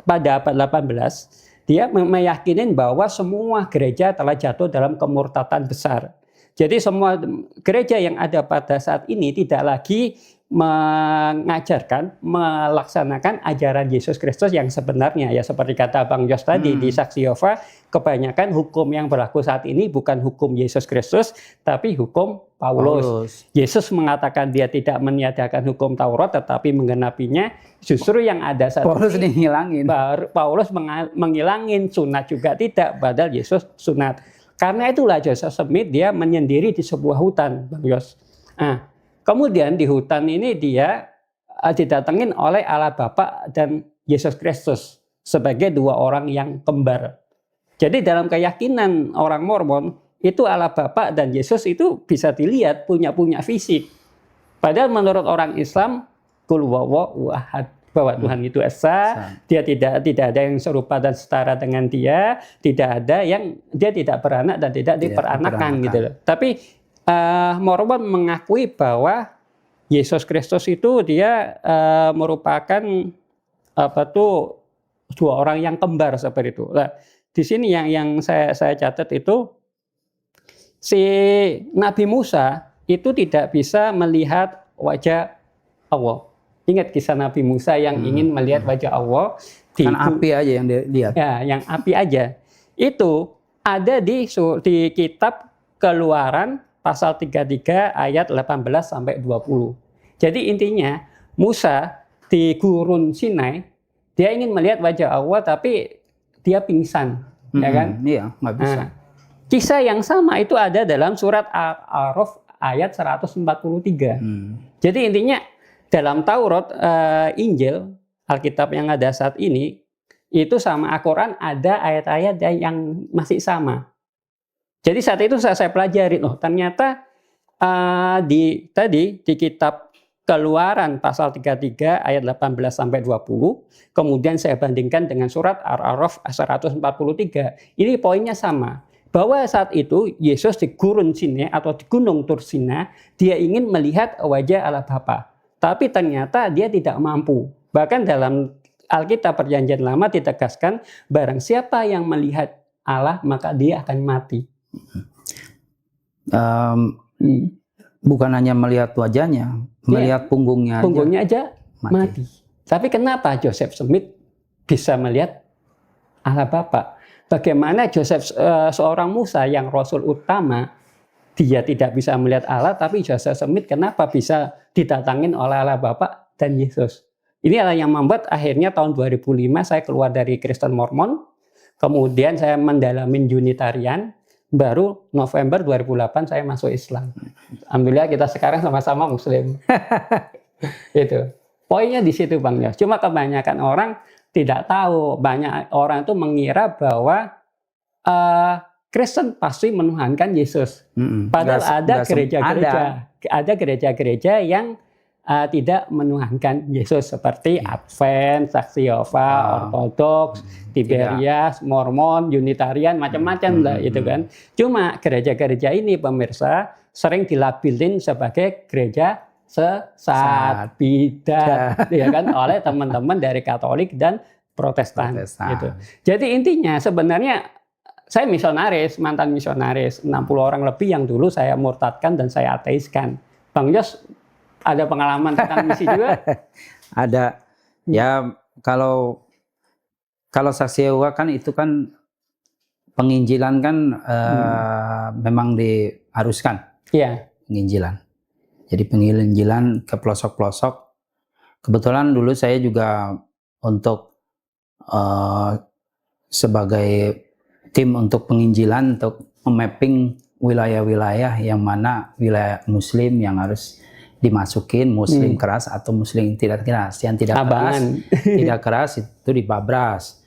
pada abad 18 dia meyakinin bahwa semua gereja telah jatuh dalam kemurtatan besar. Jadi semua gereja yang ada pada saat ini tidak lagi mengajarkan, melaksanakan ajaran Yesus Kristus yang sebenarnya. Ya seperti kata Bang Yos tadi di Saksi Yehova, kebanyakan hukum yang berlaku saat ini bukan hukum Yesus Kristus, tapi hukum Paulus. Yesus mengatakan dia tidak meniadakan hukum Taurat, tetapi menggenapinya. Justru yang ada saat Paulus ini, ngilangin. Paulus menghilangin, sunat juga tidak, padahal Yesus sunat. Karena itulah Joseph Smith dia menyendiri di sebuah hutan, Bang Yos. Kemudian di hutan ini dia didatengin oleh Allah Bapa dan Yesus Kristus sebagai dua orang yang kembar. Jadi dalam keyakinan orang Mormon itu Allah Bapa dan Yesus itu bisa dilihat punya fisik. Padahal menurut orang Islam kul huwallahu ahad, bahwa Tuhan itu esa, dia tidak ada yang serupa dan setara dengan dia, tidak ada yang dia tidak beranak dan tidak diperanakan gitu loh. Tapi Mormon mengakui bahwa Yesus Kristus itu dia merupakan dua orang yang kembar seperti itu. Nah, di sini yang saya catat itu si Nabi Musa itu tidak bisa melihat wajah Allah. Ingat kisah Nabi Musa yang ingin melihat wajah Allah. Kan api aja yang dilihat. Ya, yang api aja. Itu ada di kitab Keluaran pasal 33 ayat 18 sampai 20. Jadi intinya Musa di gurun Sinai, dia ingin melihat wajah Allah tapi dia pingsan, ya kan? Iya, nggak bisa. Nah, kisah yang sama itu ada dalam surat Al-A'raf ayat 143. Jadi intinya dalam Taurat, Injil, Alkitab yang ada saat ini, itu sama Al-Quran ada ayat-ayat yang masih sama. Jadi saat itu saya pelajari, ternyata di kitab Keluaran pasal 33 ayat 18 sampai 20, kemudian saya bandingkan dengan surat Al-A'raf 143. Ini poinnya sama. Bahwa saat itu Yesus di gurun Sinai atau di gunung Tursina, dia ingin melihat wajah Allah Bapa. Tapi ternyata dia tidak mampu. Bahkan dalam Alkitab Perjanjian Lama ditegaskan, barang siapa yang melihat Allah maka dia akan mati. Bukan hanya melihat wajahnya, melihat punggungnya aja mati. Tapi kenapa Joseph Smith bisa melihat Allah Bapa? Bagaimana Joseph, seorang Musa yang Rasul utama, dia tidak bisa melihat Allah, tapi Joseph Smith kenapa bisa didatangin oleh Allah Bapa dan Yesus? Ini adalah yang membuat akhirnya tahun 2005 saya keluar dari Kristen Mormon, kemudian saya mendalami Unitarian, baru November 2008 saya masuk Islam. Alhamdulillah kita sekarang sama-sama Muslim. Itu. Poinnya di situ Bang Yos. Cuma kebanyakan orang tidak tahu, banyak orang itu mengira bahwa Kristen pasti menuhankan Yesus. Padahal ada gereja-gereja yang tidak menuhankan Yesus seperti Advent, Saksi Yehova, Ortodoks, Tiberias, Mormon, Unitarian, macam-macam lah itu kan. Cuma gereja-gereja ini pemirsa sering dilabelin sebagai gereja sesat, bidat, ya kan, oleh teman-teman dari Katolik dan Protestan. Gitu. Jadi intinya sebenarnya saya misionaris, mantan misionaris, 60 orang lebih yang dulu saya murtadkan dan saya ateiskan. Bang Yos ada pengalaman tentang misi juga? Ada. Ya kalau Saksi Yehova kan itu kan penginjilan kan memang diharuskan. Iya. Penginjilan. Jadi penginjilan ke pelosok-pelosok. Kebetulan dulu saya juga untuk sebagai tim untuk penginjilan untuk memapping wilayah-wilayah yang mana wilayah Muslim yang harus dimasukin, Muslim keras atau Muslim tidak keras. Yang tidak keras itu dibabras.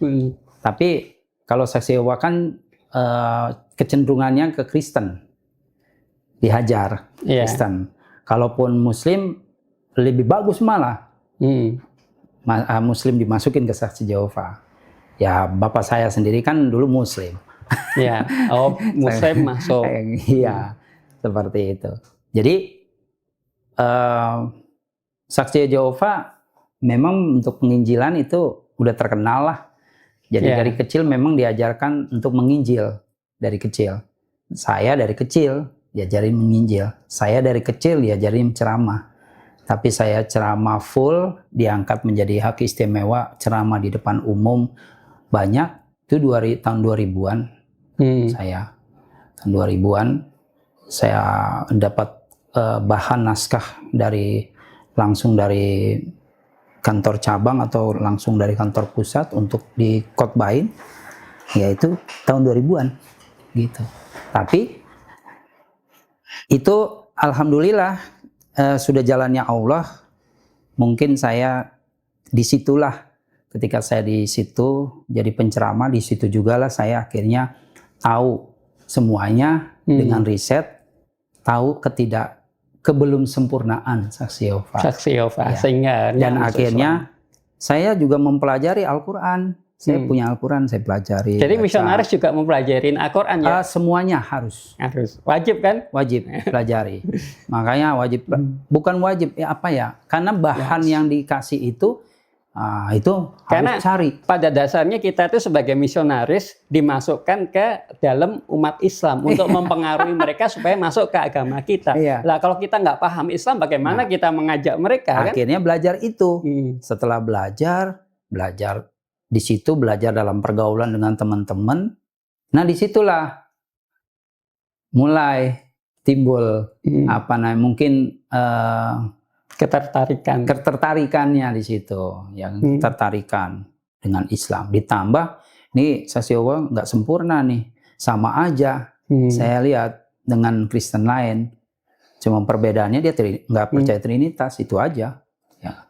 Tapi kalau Saksi Yehova kan kecenderungannya ke Kristen, dihajar Kristen. Kalaupun Muslim lebih bagus malah. Muslim dimasukin ke Saksi Yehova. Ya bapak saya sendiri kan dulu Muslim. Ya, Muslim masuk. Iya, seperti itu. Jadi Saksi Yehova memang untuk penginjilan itu udah terkenal lah. Jadi dari kecil memang diajarkan untuk menginjil dari kecil. Saya dari kecil diajarin menginjil. Saya dari kecil diajarin ceramah. Tapi saya ceramah full, diangkat menjadi hak istimewa, ceramah di depan umum banyak. Itu tahun 2000-an. Saya tahun 2000-an saya dapat bahan naskah langsung dari kantor cabang atau langsung dari kantor pusat untuk dikhotbahin, yaitu tahun 2000-an gitu. Tapi itu alhamdulillah sudah jalannya Allah. Mungkin saya disitulah, ketika saya di situ jadi penceramah, di situ juga lah saya akhirnya tahu semuanya dengan riset, tahu kebelum sempurnaan Saksi Yehova. Ya. Sehingga dan akhirnya saya juga mempelajari Al-Quran. Saya punya Al-Quran, saya pelajari. Jadi misionaris juga mempelajari Al-Quran ya? Semuanya harus. Wajib kan? Wajib pelajari. Makanya wajib, bukan wajib, karena bahan yang dikasih itu karena harus cari. Pada dasarnya kita itu sebagai misionaris dimasukkan ke dalam umat Islam untuk mempengaruhi mereka supaya masuk ke agama kita. Lah kalau kita nggak paham Islam, bagaimana kita mengajak mereka? Akhirnya belajar itu. Setelah belajar di situ, belajar dalam pergaulan dengan teman-teman. Nah disitulah mulai timbul mungkin ketertarikannya di situ, yang ketertarikan dengan Islam. Ditambah nih Sasiova nggak sempurna nih, sama aja. Saya lihat dengan Kristen lain, cuma perbedaannya dia nggak percaya Trinitas, itu aja. Ya.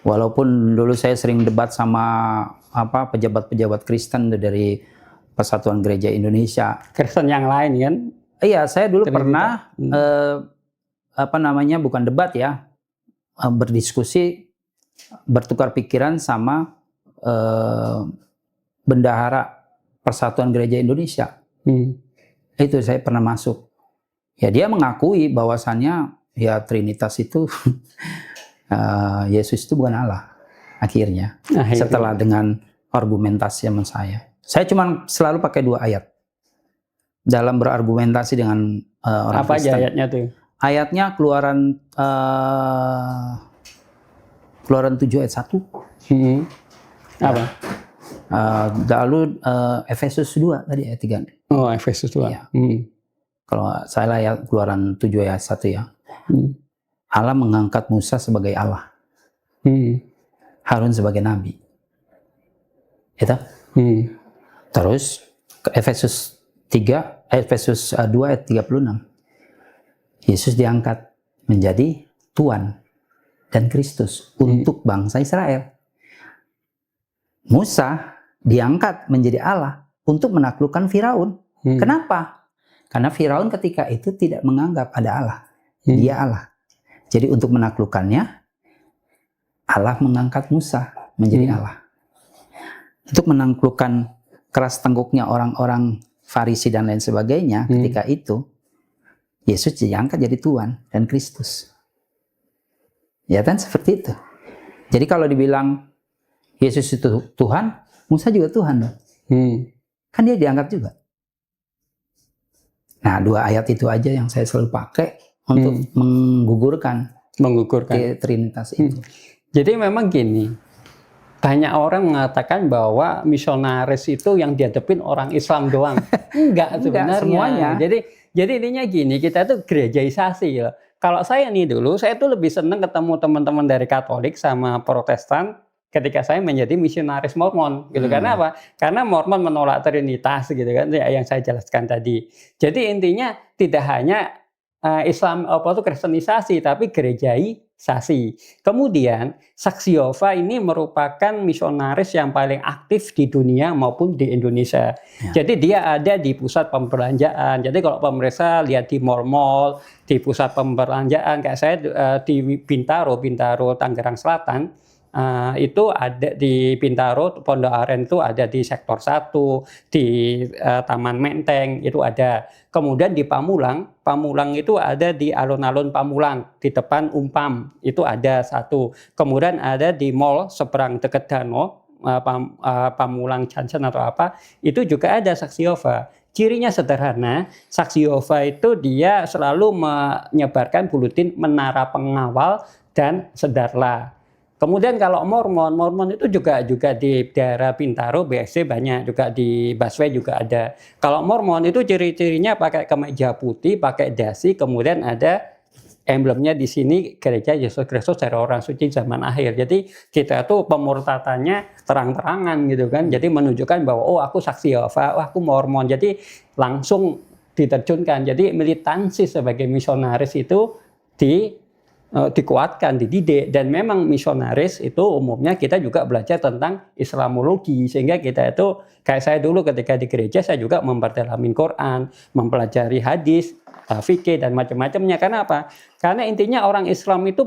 Walaupun dulu saya sering debat sama pejabat-pejabat Kristen dari Persatuan Gereja Indonesia. Kristen yang lain kan? Iya, saya dulu pernah bukan debat ya, berdiskusi, bertukar pikiran sama bendahara Persatuan Gereja Indonesia. Itu saya pernah masuk. Ya dia mengakui bahwasannya ya Trinitas itu Yesus itu bukan Allah. Akhirnya setelah dengan argumentasi sama saya cuma selalu pakai 2 ayat dalam berargumentasi dengan orang apa Kristen. Aja ayatnya tuh? Ayatnya Keluaran 7 ayat 1. Apa? Lalu Efesus 2 tadi ayat 3. Oh, Efesus 2. Ya. Kalau saya ya Keluaran 7 ayat 1 ya. Allah mengangkat Musa sebagai Allah. Harun sebagai nabi. Itu. Terus Efesus 2 ayat 36. Yesus diangkat menjadi Tuhan dan Kristus untuk bangsa Israel. Musa diangkat menjadi Allah untuk menaklukkan Firaun. Kenapa? Karena Firaun ketika itu tidak menganggap ada Allah. Dia Allah. Jadi untuk menaklukkannya, Allah mengangkat Musa menjadi Allah. Untuk menaklukkan keras tengkuknya orang-orang Farisi dan lain sebagainya, ketika itu, Yesus diangkat jadi Tuhan dan Kristus. Ya kan seperti itu. Jadi kalau dibilang Yesus itu Tuhan, Musa juga Tuhan dong. Kan dia diangkat juga. Nah 2 ayat itu aja yang saya selalu pakai untuk menggugurkan Trinitas itu. Jadi memang gini, banyak orang mengatakan bahwa misionaris itu yang dihadapin orang Islam doang. Enggak sebenarnya. Semuanya. Jadi intinya gini, kita tuh gerejaisasi ya. Kalau saya nih dulu, saya tuh lebih senang ketemu teman-teman dari Katolik sama Protestan ketika saya menjadi misionaris Mormon gitu. Karena apa? Karena Mormon menolak Trinitas gitu kan, yang saya jelaskan tadi. Jadi intinya tidak hanya Islam kristenisasi, tapi gerejaisasi. Kemudian Saksi Yehova ini merupakan misionaris yang paling aktif di dunia maupun di Indonesia. Ya. Jadi dia ada di pusat pembelanjaan. Jadi kalau pemirsa lihat di mall-mall, di pusat pembelanjaan, kayak saya di Bintaro, Tangerang Selatan. Itu ada di Bintaro, Pondok Aren itu ada di sektor 1, di Taman Menteng itu ada. Kemudian di Pamulang itu ada di alun-alun Pamulang, di depan Umpam itu ada 1. Kemudian ada di mall seberang dekat danau, Pamulang Junction atau apa, itu juga ada Saksi Yehova. Cirinya sederhana, Saksi Yehova itu dia selalu menyebarkan buletin menara pengawal dan sedarlah. Kemudian kalau Mormon itu juga di daerah Bintaro, BSC banyak, juga di Busway juga ada. Kalau Mormon itu ciri-cirinya pakai kemeja putih, pakai dasi, kemudian ada emblemnya di sini Gereja Yesus Kristus dari Orang Suci Zaman Akhir. Jadi kita tuh pemurtatannya terang-terangan gitu kan. Jadi menunjukkan bahwa oh aku Saksi Yehova, oh aku Mormon. Jadi langsung diterjunkan. Jadi militansi sebagai misionaris itu dikuatkan, dididik, dan memang misionaris itu umumnya kita juga belajar tentang Islamologi, sehingga kita itu kayak saya dulu ketika di gereja saya juga memperdalami Quran, mempelajari hadis, fikih dan macam-macamnya. Karena apa? Karena intinya orang Islam itu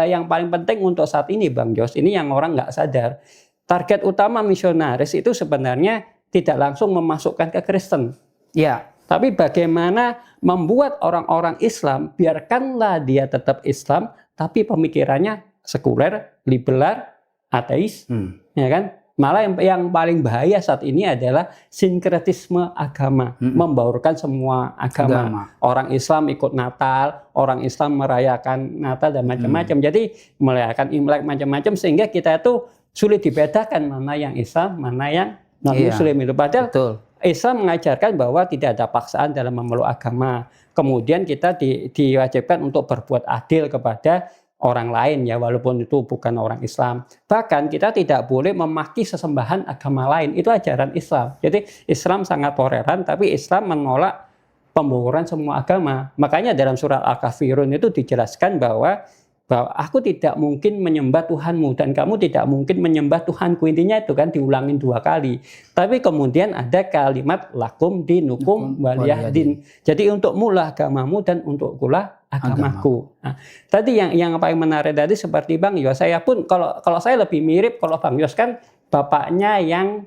yang paling penting untuk saat ini Bang Jos, ini yang orang nggak sadar, target utama misionaris itu sebenarnya tidak langsung memasukkan ke Kristen. Ya. Tapi bagaimana membuat orang-orang Islam, biarkanlah dia tetap Islam, tapi pemikirannya sekuler, liberal, ateis, ya kan? Malah yang paling bahaya saat ini adalah sinkretisme agama, membaurkan semua agama. Orang Islam ikut Natal, orang Islam merayakan Natal dan macam-macam. Jadi merayakan Imlek macam-macam, sehingga kita itu sulit dibedakan mana yang Islam, mana yang non-Muslim itu. Padahal betul. Islam mengajarkan bahwa tidak ada paksaan dalam memeluk agama. Kemudian kita diwajibkan untuk berbuat adil kepada orang lain ya, walaupun itu bukan orang Islam. Bahkan kita tidak boleh memaki sesembahan agama lain. Itu ajaran Islam. Jadi Islam sangat toleran, tapi Islam menolak pembohoran semua agama. Makanya dalam surat Al-Kafirun itu dijelaskan bahwa aku tidak mungkin menyembah Tuhanmu dan kamu tidak mungkin menyembah Tuhanku. Intinya itu kan diulangin 2 kali. Tapi kemudian ada kalimat lakum dinukum waliyadin. Jadi untukmu lah agamamu dan untukku lah agamaku. Nah, tadi yang paling menarik tadi seperti Bang Yos, saya pun kalau saya lebih mirip, kalau Bang Yos kan bapaknya yang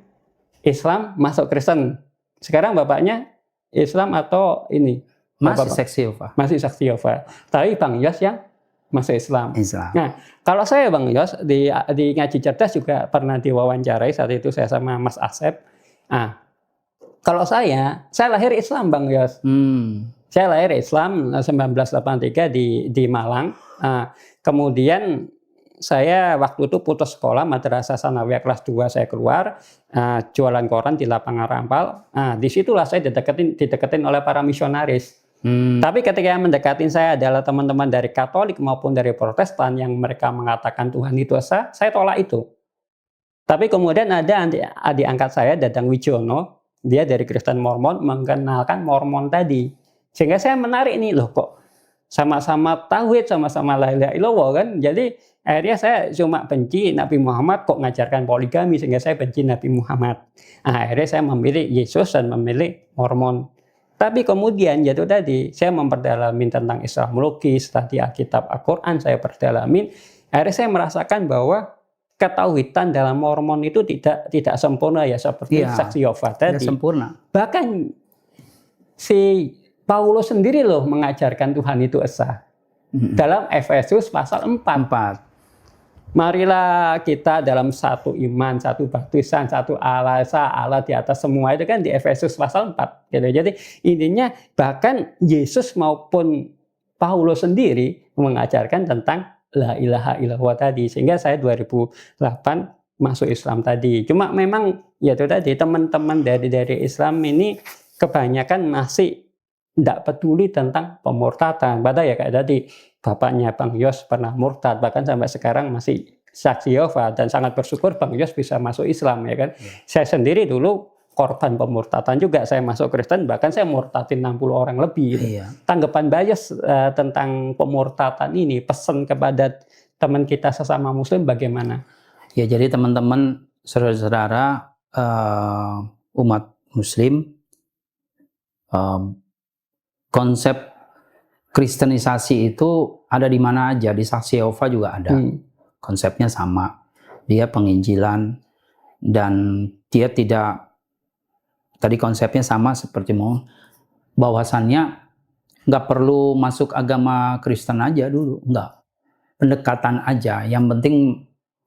Islam masuk Kristen. Sekarang bapaknya Islam atau ini? Masih Saksi Yehova. Masih Saksi Yehova. Tapi Bang Yos yang masuk Islam. Nah, kalau saya Bang Yos di Ngaji Cerdas juga pernah diwawancarai, saat itu saya sama Mas Asep. Nah, kalau saya lahir Islam Bang Yos. Saya lahir Islam 1983 di Malang. Nah, kemudian saya waktu itu putus sekolah Madrasah Sanawiyah kelas 2 saya keluar jualan koran di lapangan Rampal. Nah, disitulah saya dideketin oleh para misionaris. Tapi ketika yang mendekatin saya adalah teman-teman dari Katolik maupun dari Protestan yang mereka mengatakan Tuhan itu esa, saya tolak itu. Tapi kemudian ada adik angkat saya, Dadang Wijono, dia dari Kristen Mormon, mengenalkan Mormon tadi. Sehingga saya menarik nih, loh kok sama-sama tauhid, sama-sama la ilaha illallah kan. Jadi akhirnya saya cuma benci Nabi Muhammad kok ngajarkan poligami, sehingga saya benci Nabi Muhammad. Nah, akhirnya saya memilih Yesus dan memilih Mormon. Tapi kemudian yaitu tadi saya memperdalami tentang Islamologis, tadi Alkitab Al-Quran saya perdalamin. Akhirnya saya merasakan bahwa ketauhidan dalam Mormon itu tidak sempurna ya seperti Saksi Yehova tadi. Sempurna. Bahkan si Paulus sendiri loh mengajarkan Tuhan itu esa. Dalam Efesus pasal 4. Marilah kita dalam satu iman, satu baptisan, satu Allah Esa, Allah di atas semua, itu kan di Efesus pasal 4. Gitu. Jadi intinya bahkan Yesus maupun Paulus sendiri mengajarkan tentang la ilaha illallah tadi. Sehingga saya 2008 masuk Islam tadi. Cuma memang ya itu tadi teman-teman dari Islam ini kebanyakan masih tidak peduli tentang pemurtadan. Padahal ya kayak tadi bapaknya Bang Yos pernah murtad, bahkan sampai sekarang masih Saksi Yehova, dan sangat bersyukur Bang Yos bisa masuk Islam ya kan. Saya sendiri dulu korban pemurtadan juga, saya masuk Kristen bahkan saya murtadin 60 orang lebih. Gitu. Tanggapan Bang Yos tentang pemurtadan ini, pesan kepada teman kita sesama Muslim bagaimana? Ya jadi teman-teman saudara-saudara umat Muslim, konsep Kristenisasi itu ada di mana aja, di Saksi Yehova juga ada. Konsepnya sama. Dia penginjilan dan dia tidak, tadi konsepnya sama seperti bahwasannya nggak perlu masuk agama Kristen aja dulu, nggak. Pendekatan aja. Yang penting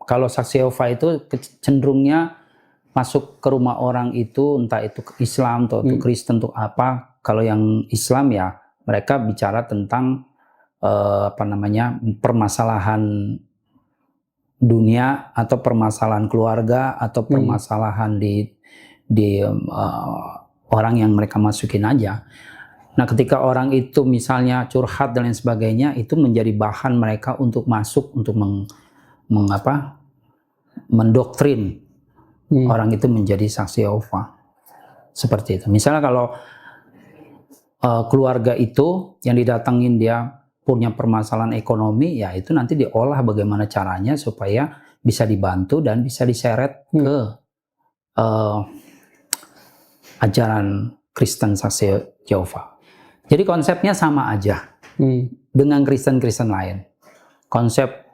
kalau Saksi Yehova itu cenderungnya masuk ke rumah orang itu, entah itu Islam atau itu Kristen atau apa. Kalau yang Islam ya mereka bicara tentang permasalahan dunia atau permasalahan keluarga atau permasalahan di orang yang mereka masukin aja. Nah, ketika orang itu misalnya curhat dan lain sebagainya, itu menjadi bahan mereka untuk masuk untuk mendoktrin orang itu menjadi Saksi Yehova. Seperti itu. Misalnya kalau keluarga itu yang didatengin dia punya permasalahan ekonomi, ya itu nanti diolah bagaimana caranya supaya bisa dibantu dan bisa diseret ke ajaran Kristen Saksi Yehova. Jadi konsepnya sama aja dengan Kristen-Kristen lain. Konsep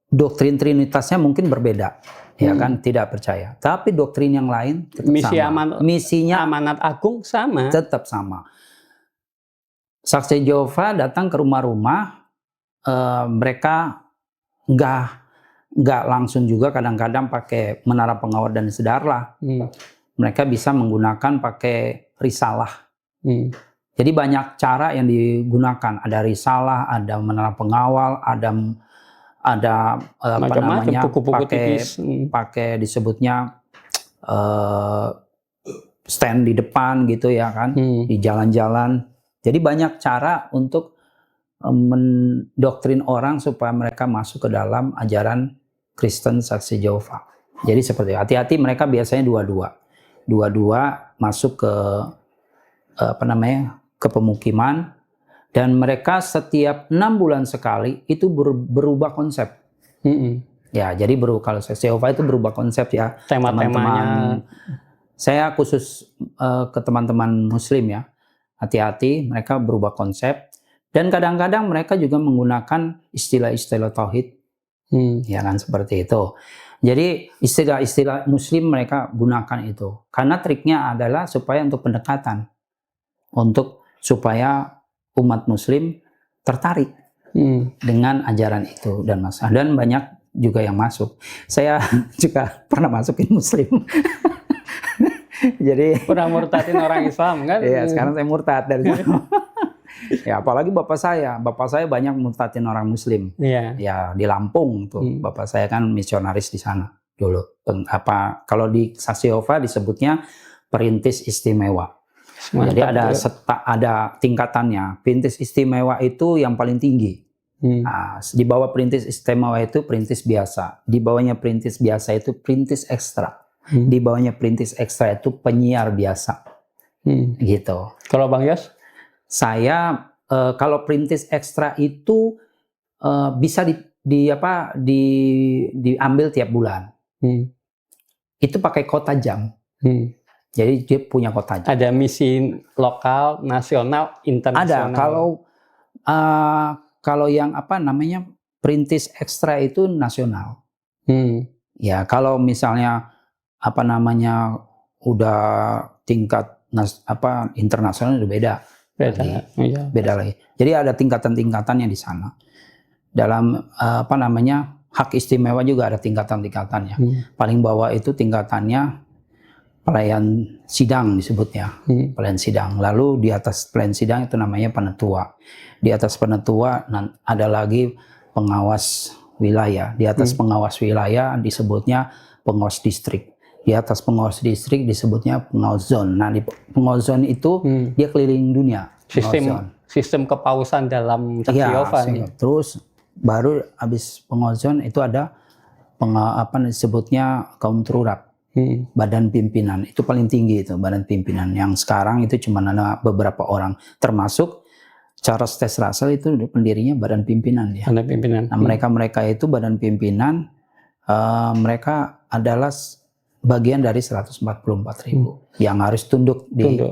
doktrin Trinitasnya mungkin berbeda, ya kan, tidak percaya. Tapi doktrin yang lain tetap sama. Misinya amanat agung sama. Tetap sama. Saksi Yehova datang ke rumah-rumah, mereka nggak langsung juga, kadang-kadang pakai menara pengawal dan sedarlah. Mereka bisa menggunakan pakai risalah. Jadi banyak cara yang digunakan. Ada risalah, ada menara pengawal, ada buku-buku pakai disebutnya stand di depan gitu ya kan, di jalan-jalan. Jadi banyak cara untuk mendoktrin orang supaya mereka masuk ke dalam ajaran Kristen Saksi Yehova. Jadi seperti itu. Hati-hati, mereka biasanya dua-dua masuk ke ke pemukiman, dan mereka setiap 6 bulan sekali itu berubah konsep. Ya, jadi kalau Saksi Yehova itu berubah konsep ya. Tema-temanya. Saya khusus ke teman-teman Muslim ya. Hati-hati, mereka berubah konsep. Dan kadang-kadang mereka juga menggunakan istilah-istilah tauhid. Ya kan, seperti itu. Jadi istilah-istilah Muslim mereka gunakan itu. Karena triknya adalah supaya untuk pendekatan. Supaya umat Muslim tertarik dengan ajaran itu dan masalah. Dan banyak juga yang masuk. Saya juga pernah masukin Muslim. Jadi pernah murtadin orang Islam kan? Iya, sekarang saya murtad dari sana. Ya, apalagi bapak saya banyak murtadin orang Muslim. Iya. Ya, di Lampung tuh. Bapak saya kan misionaris di sana dulu. Kalau di Saksi Yehova disebutnya perintis istimewa. Mantap. Jadi ada tingkatannya. Perintis istimewa itu yang paling tinggi. Nah, di bawah perintis istimewa itu perintis biasa. Di bawahnya perintis biasa itu perintis ekstra. Di bawahnya perintis ekstra itu penyiar biasa. Gitu. Kalau Bang Yos? Saya kalau perintis ekstra itu bisa diambil tiap bulan. Itu pakai kota jam. Jadi dia punya kota jam. Ada misi lokal, nasional, internasional. Ada. Kalau yang perintis ekstra itu nasional. Ya, kalau misalnya udah tingkat internasional udah beda. Beda lagi. Jadi ada tingkatan-tingkatannya di sana. Dalam hak istimewa juga ada tingkatan-tingkatannya. Paling bawah itu tingkatannya pelayan sidang disebutnya. Pelayan sidang. Lalu di atas pelayan sidang itu namanya penetua. Di atas penetua ada lagi pengawas wilayah. Di atas pengawas wilayah disebutnya pengawas distrik. Di atas pengawas distrik disebutnya pengawas zon. Nah, di pengawas zon itu dia keliling dunia. Sistem kepausan dalam Saksi Yehova. Terus baru habis pengawas zon itu ada disebutnya kaum terurap. Badan pimpinan. Itu paling tinggi itu, badan pimpinan. Yang sekarang itu cuma ada beberapa orang. Termasuk Charles Taze Russell itu pendirinya badan pimpinan dia. Badan pimpinan. Nah, mereka itu badan pimpinan, mereka adalah bagian dari 144.000 yang harus tunduk di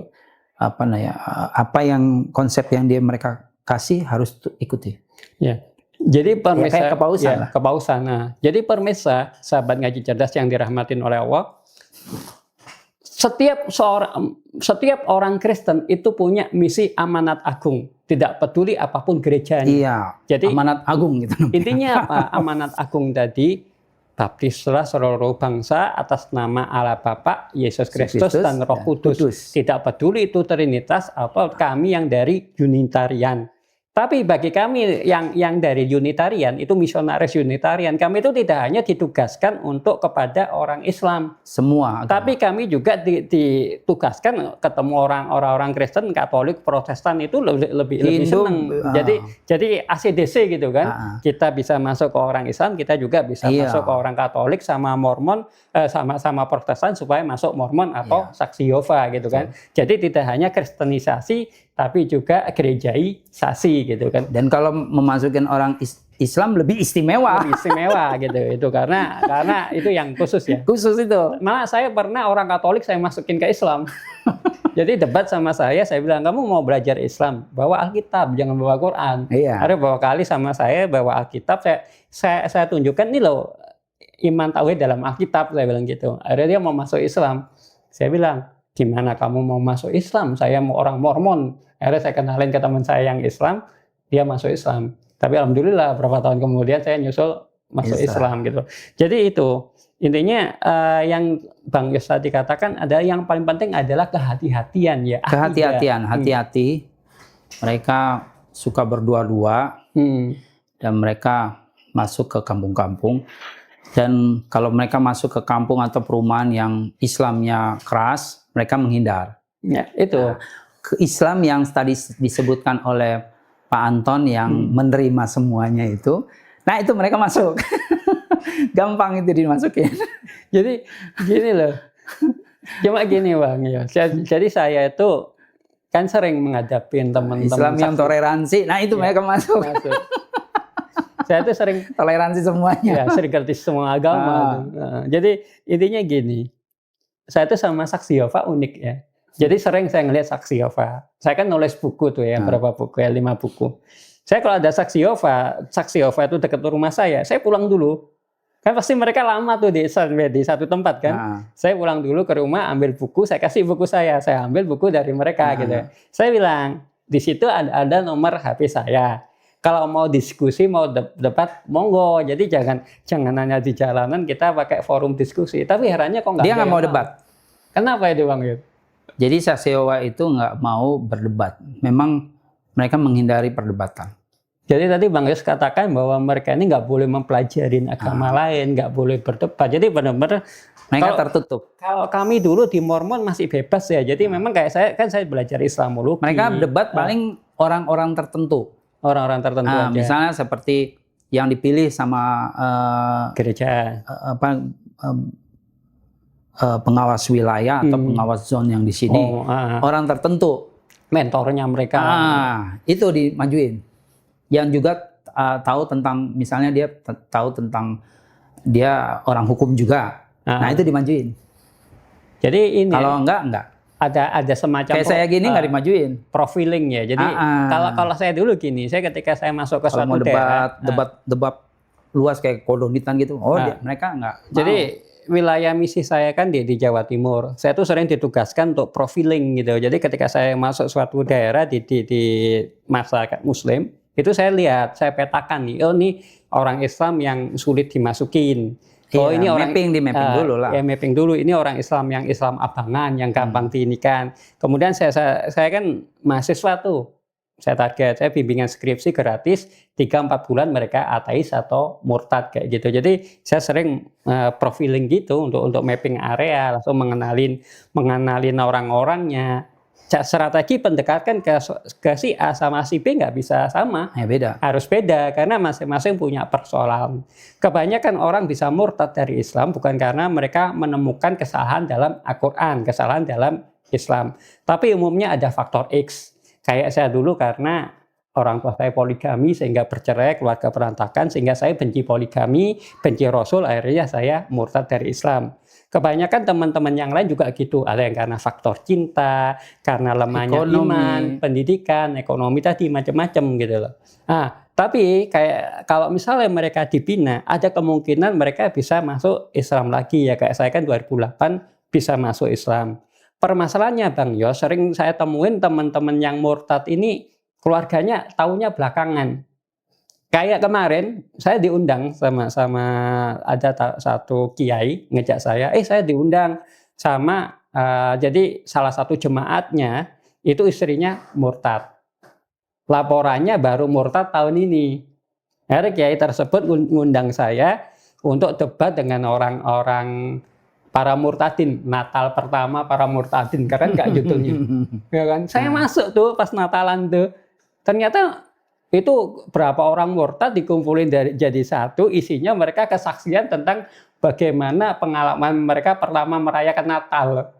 apa yang konsep yang mereka kasih harus ikuti. Ya. Jadi pemirsa, kayak kepausan. Kepausan. Nah, jadi pemirsa, sahabat ngaji cerdas yang dirahmatin oleh Allah, setiap orang Kristen itu punya misi amanat agung, tidak peduli apapun gerejanya. Iya. Jadi amanat agung gitu. Intinya apa? Amanat agung tadi, baptislah seluruh bangsa atas nama Allah Bapa, Yesus Kristus dan Roh Kudus. Tidak peduli itu Trinitas atau kami yang dari Unitarian. Tapi bagi kami yang dari Unitarian, itu misionaris Unitarian, kami itu tidak hanya ditugaskan untuk kepada orang Islam. Semua agama. Tapi kami juga ditugaskan ketemu orang-orang Kristen, Katolik, Protestan itu lebih senang. Jadi ACDC gitu kan. Kita bisa masuk ke orang Islam, kita juga bisa masuk ke orang Katolik sama Mormon, sama Protestan supaya masuk Mormon atau Saksi Yehova gitu kan. Jadi tidak hanya kristenisasi, tapi juga gerejaisasi gitu kan. Dan kalau memasukkan orang Islam lebih istimewa. Lebih istimewa gitu. Itu karena itu yang khusus ya. Khusus itu. Malah saya pernah orang Katolik saya masukin ke Islam. Jadi debat sama saya bilang, kamu mau belajar Islam, bawa Alkitab, jangan bawa Quran. Iya. Ada bawa kali sama saya bawa Alkitab, saya tunjukkan nih loh iman tauhid dalam Alkitab, saya bilang gitu. Akhirnya dia mau masuk Islam. Saya bilang, gimana kamu mau masuk Islam? Saya mau orang Mormon. Akhirnya saya kenalin ke teman saya yang Islam, dia masuk Islam. Tapi alhamdulillah beberapa tahun kemudian saya nyusul masuk Islam gitu. Jadi itu intinya yang Bang Yos tadi katakan adalah yang paling penting adalah kehati-hatian ya. Kehati-hatian, hati-hati. Mereka suka berdua-dua dan mereka masuk ke kampung-kampung. Dan kalau mereka masuk ke kampung atau perumahan yang Islamnya keras, mereka menghindar. Ya, itu. Islam yang tadi disebutkan oleh Pak Anton yang menerima semuanya itu. Nah itu mereka masuk. Gampang itu dimasukin. Jadi gini loh. Cuma gini Bang ya. Jadi saya itu kan sering menghadapi teman-teman Islam yang toleransi. Nah itu mereka masuk. Saya tuh sering toleransi semuanya. Ya, sering kritis semua agama. Jadi intinya gini. Saya tuh sama Saksi Yehova unik ya. Jadi sering saya ngelihat Saksi Yehova. Saya kan nulis buku tuh ya, berapa buku ya, 5 buku. Saya kalau ada Saksi Yehova itu dekat rumah saya pulang dulu. Kan pasti mereka lama tuh di satu tempat kan. Saya pulang dulu ke rumah, ambil buku, saya kasih buku saya ambil buku dari mereka gitu. Saya bilang, di situ ada nomor HP saya. Kalau mau diskusi, mau debat, monggo. Jadi jangan hanya di jalanan, kita pakai forum diskusi. Tapi herannya kok nggak. Dia nggak mau debat. Kenapa itu Bang Yud? Jadi Saksi Yehova itu nggak mau berdebat. Memang mereka menghindari perdebatan. Jadi tadi Bang Yus katakan bahwa mereka ini nggak boleh mempelajari agama lain, nggak boleh berdebat. Jadi benar-benar mereka tertutup. Kalau kami dulu di Mormon masih bebas ya. Jadi memang kayak saya belajar Islamologi. Mereka debat paling orang-orang tertentu. Orang-orang tertentu aja. Misalnya seperti yang dipilih sama gereja, pengawas wilayah atau pengawas zone yang di sini, orang tertentu, mentornya mereka. Itu dimajuin. Yang juga tahu tentang, misalnya dia tahu tentang dia orang hukum juga, nah itu dimajuin. Jadi ini kalau enggak. Ada semacam kayak saya gini nggak dimajuin. Profiling ya. Jadi kalau saya dulu gini, saya ketika saya masuk ke suatu debat luas kayak kolonitan gitu, mereka nggak. Jadi wilayah misi saya kan di Jawa Timur. Saya tuh sering ditugaskan untuk profiling gitu. Jadi ketika saya masuk suatu daerah di masyarakat Muslim, itu saya lihat, saya petakan nih, oh ini orang Islam yang sulit dimasukin. Oh ini orang mapping dulu lah. Ya mapping dulu. Ini orang Islam yang Islam abangan, yang gampang diinikan. Kemudian saya kan mahasiswa tuh. Saya target, saya bimbingan skripsi gratis 3-4 bulan mereka ateis atau murtad kayak gitu. Jadi saya sering profiling gitu untuk mapping area, langsung mengenalin orang-orangnya. Strategi pendekatan ke si A sama si B nggak bisa sama. Ya beda. Harus beda karena masing-masing punya persoalan. Kebanyakan orang bisa murtad dari Islam bukan karena mereka menemukan kesalahan dalam Al-Quran, kesalahan dalam Islam. Tapi umumnya ada faktor X. Kayak saya dulu karena orang tua saya poligami sehingga bercerai, keluarga berantakan, sehingga saya benci poligami, benci Rasul, akhirnya saya murtad dari Islam. Kebanyakan teman-teman yang lain juga gitu. Ada yang karena faktor cinta, karena lemahnya iman, pendidikan, ekonomi tadi macam-macam gitu loh. Nah, tapi kayak kalau misalnya mereka dibina, ada kemungkinan mereka bisa masuk Islam lagi ya. Kayak saya kan 2008 bisa masuk Islam. Permasalahannya Bang Yos, sering saya temuin teman-teman yang murtad ini keluarganya taunya belakangan. Kayak kemarin saya diundang sama ada satu kiai ngejak saya diundang sama jadi salah satu jemaatnya itu istrinya murtad. Laporannya baru murtad tahun ini. Akhirnya kiai tersebut ngundang saya untuk debat dengan orang-orang para murtadin, Natal pertama para murtadin, karena nggak judulnya. Ya kan? Saya masuk tuh pas Natalan tuh. Ternyata itu berapa orang murtad dikumpulin jadi satu, isinya mereka kesaksian tentang bagaimana pengalaman mereka pertama merayakan Natal.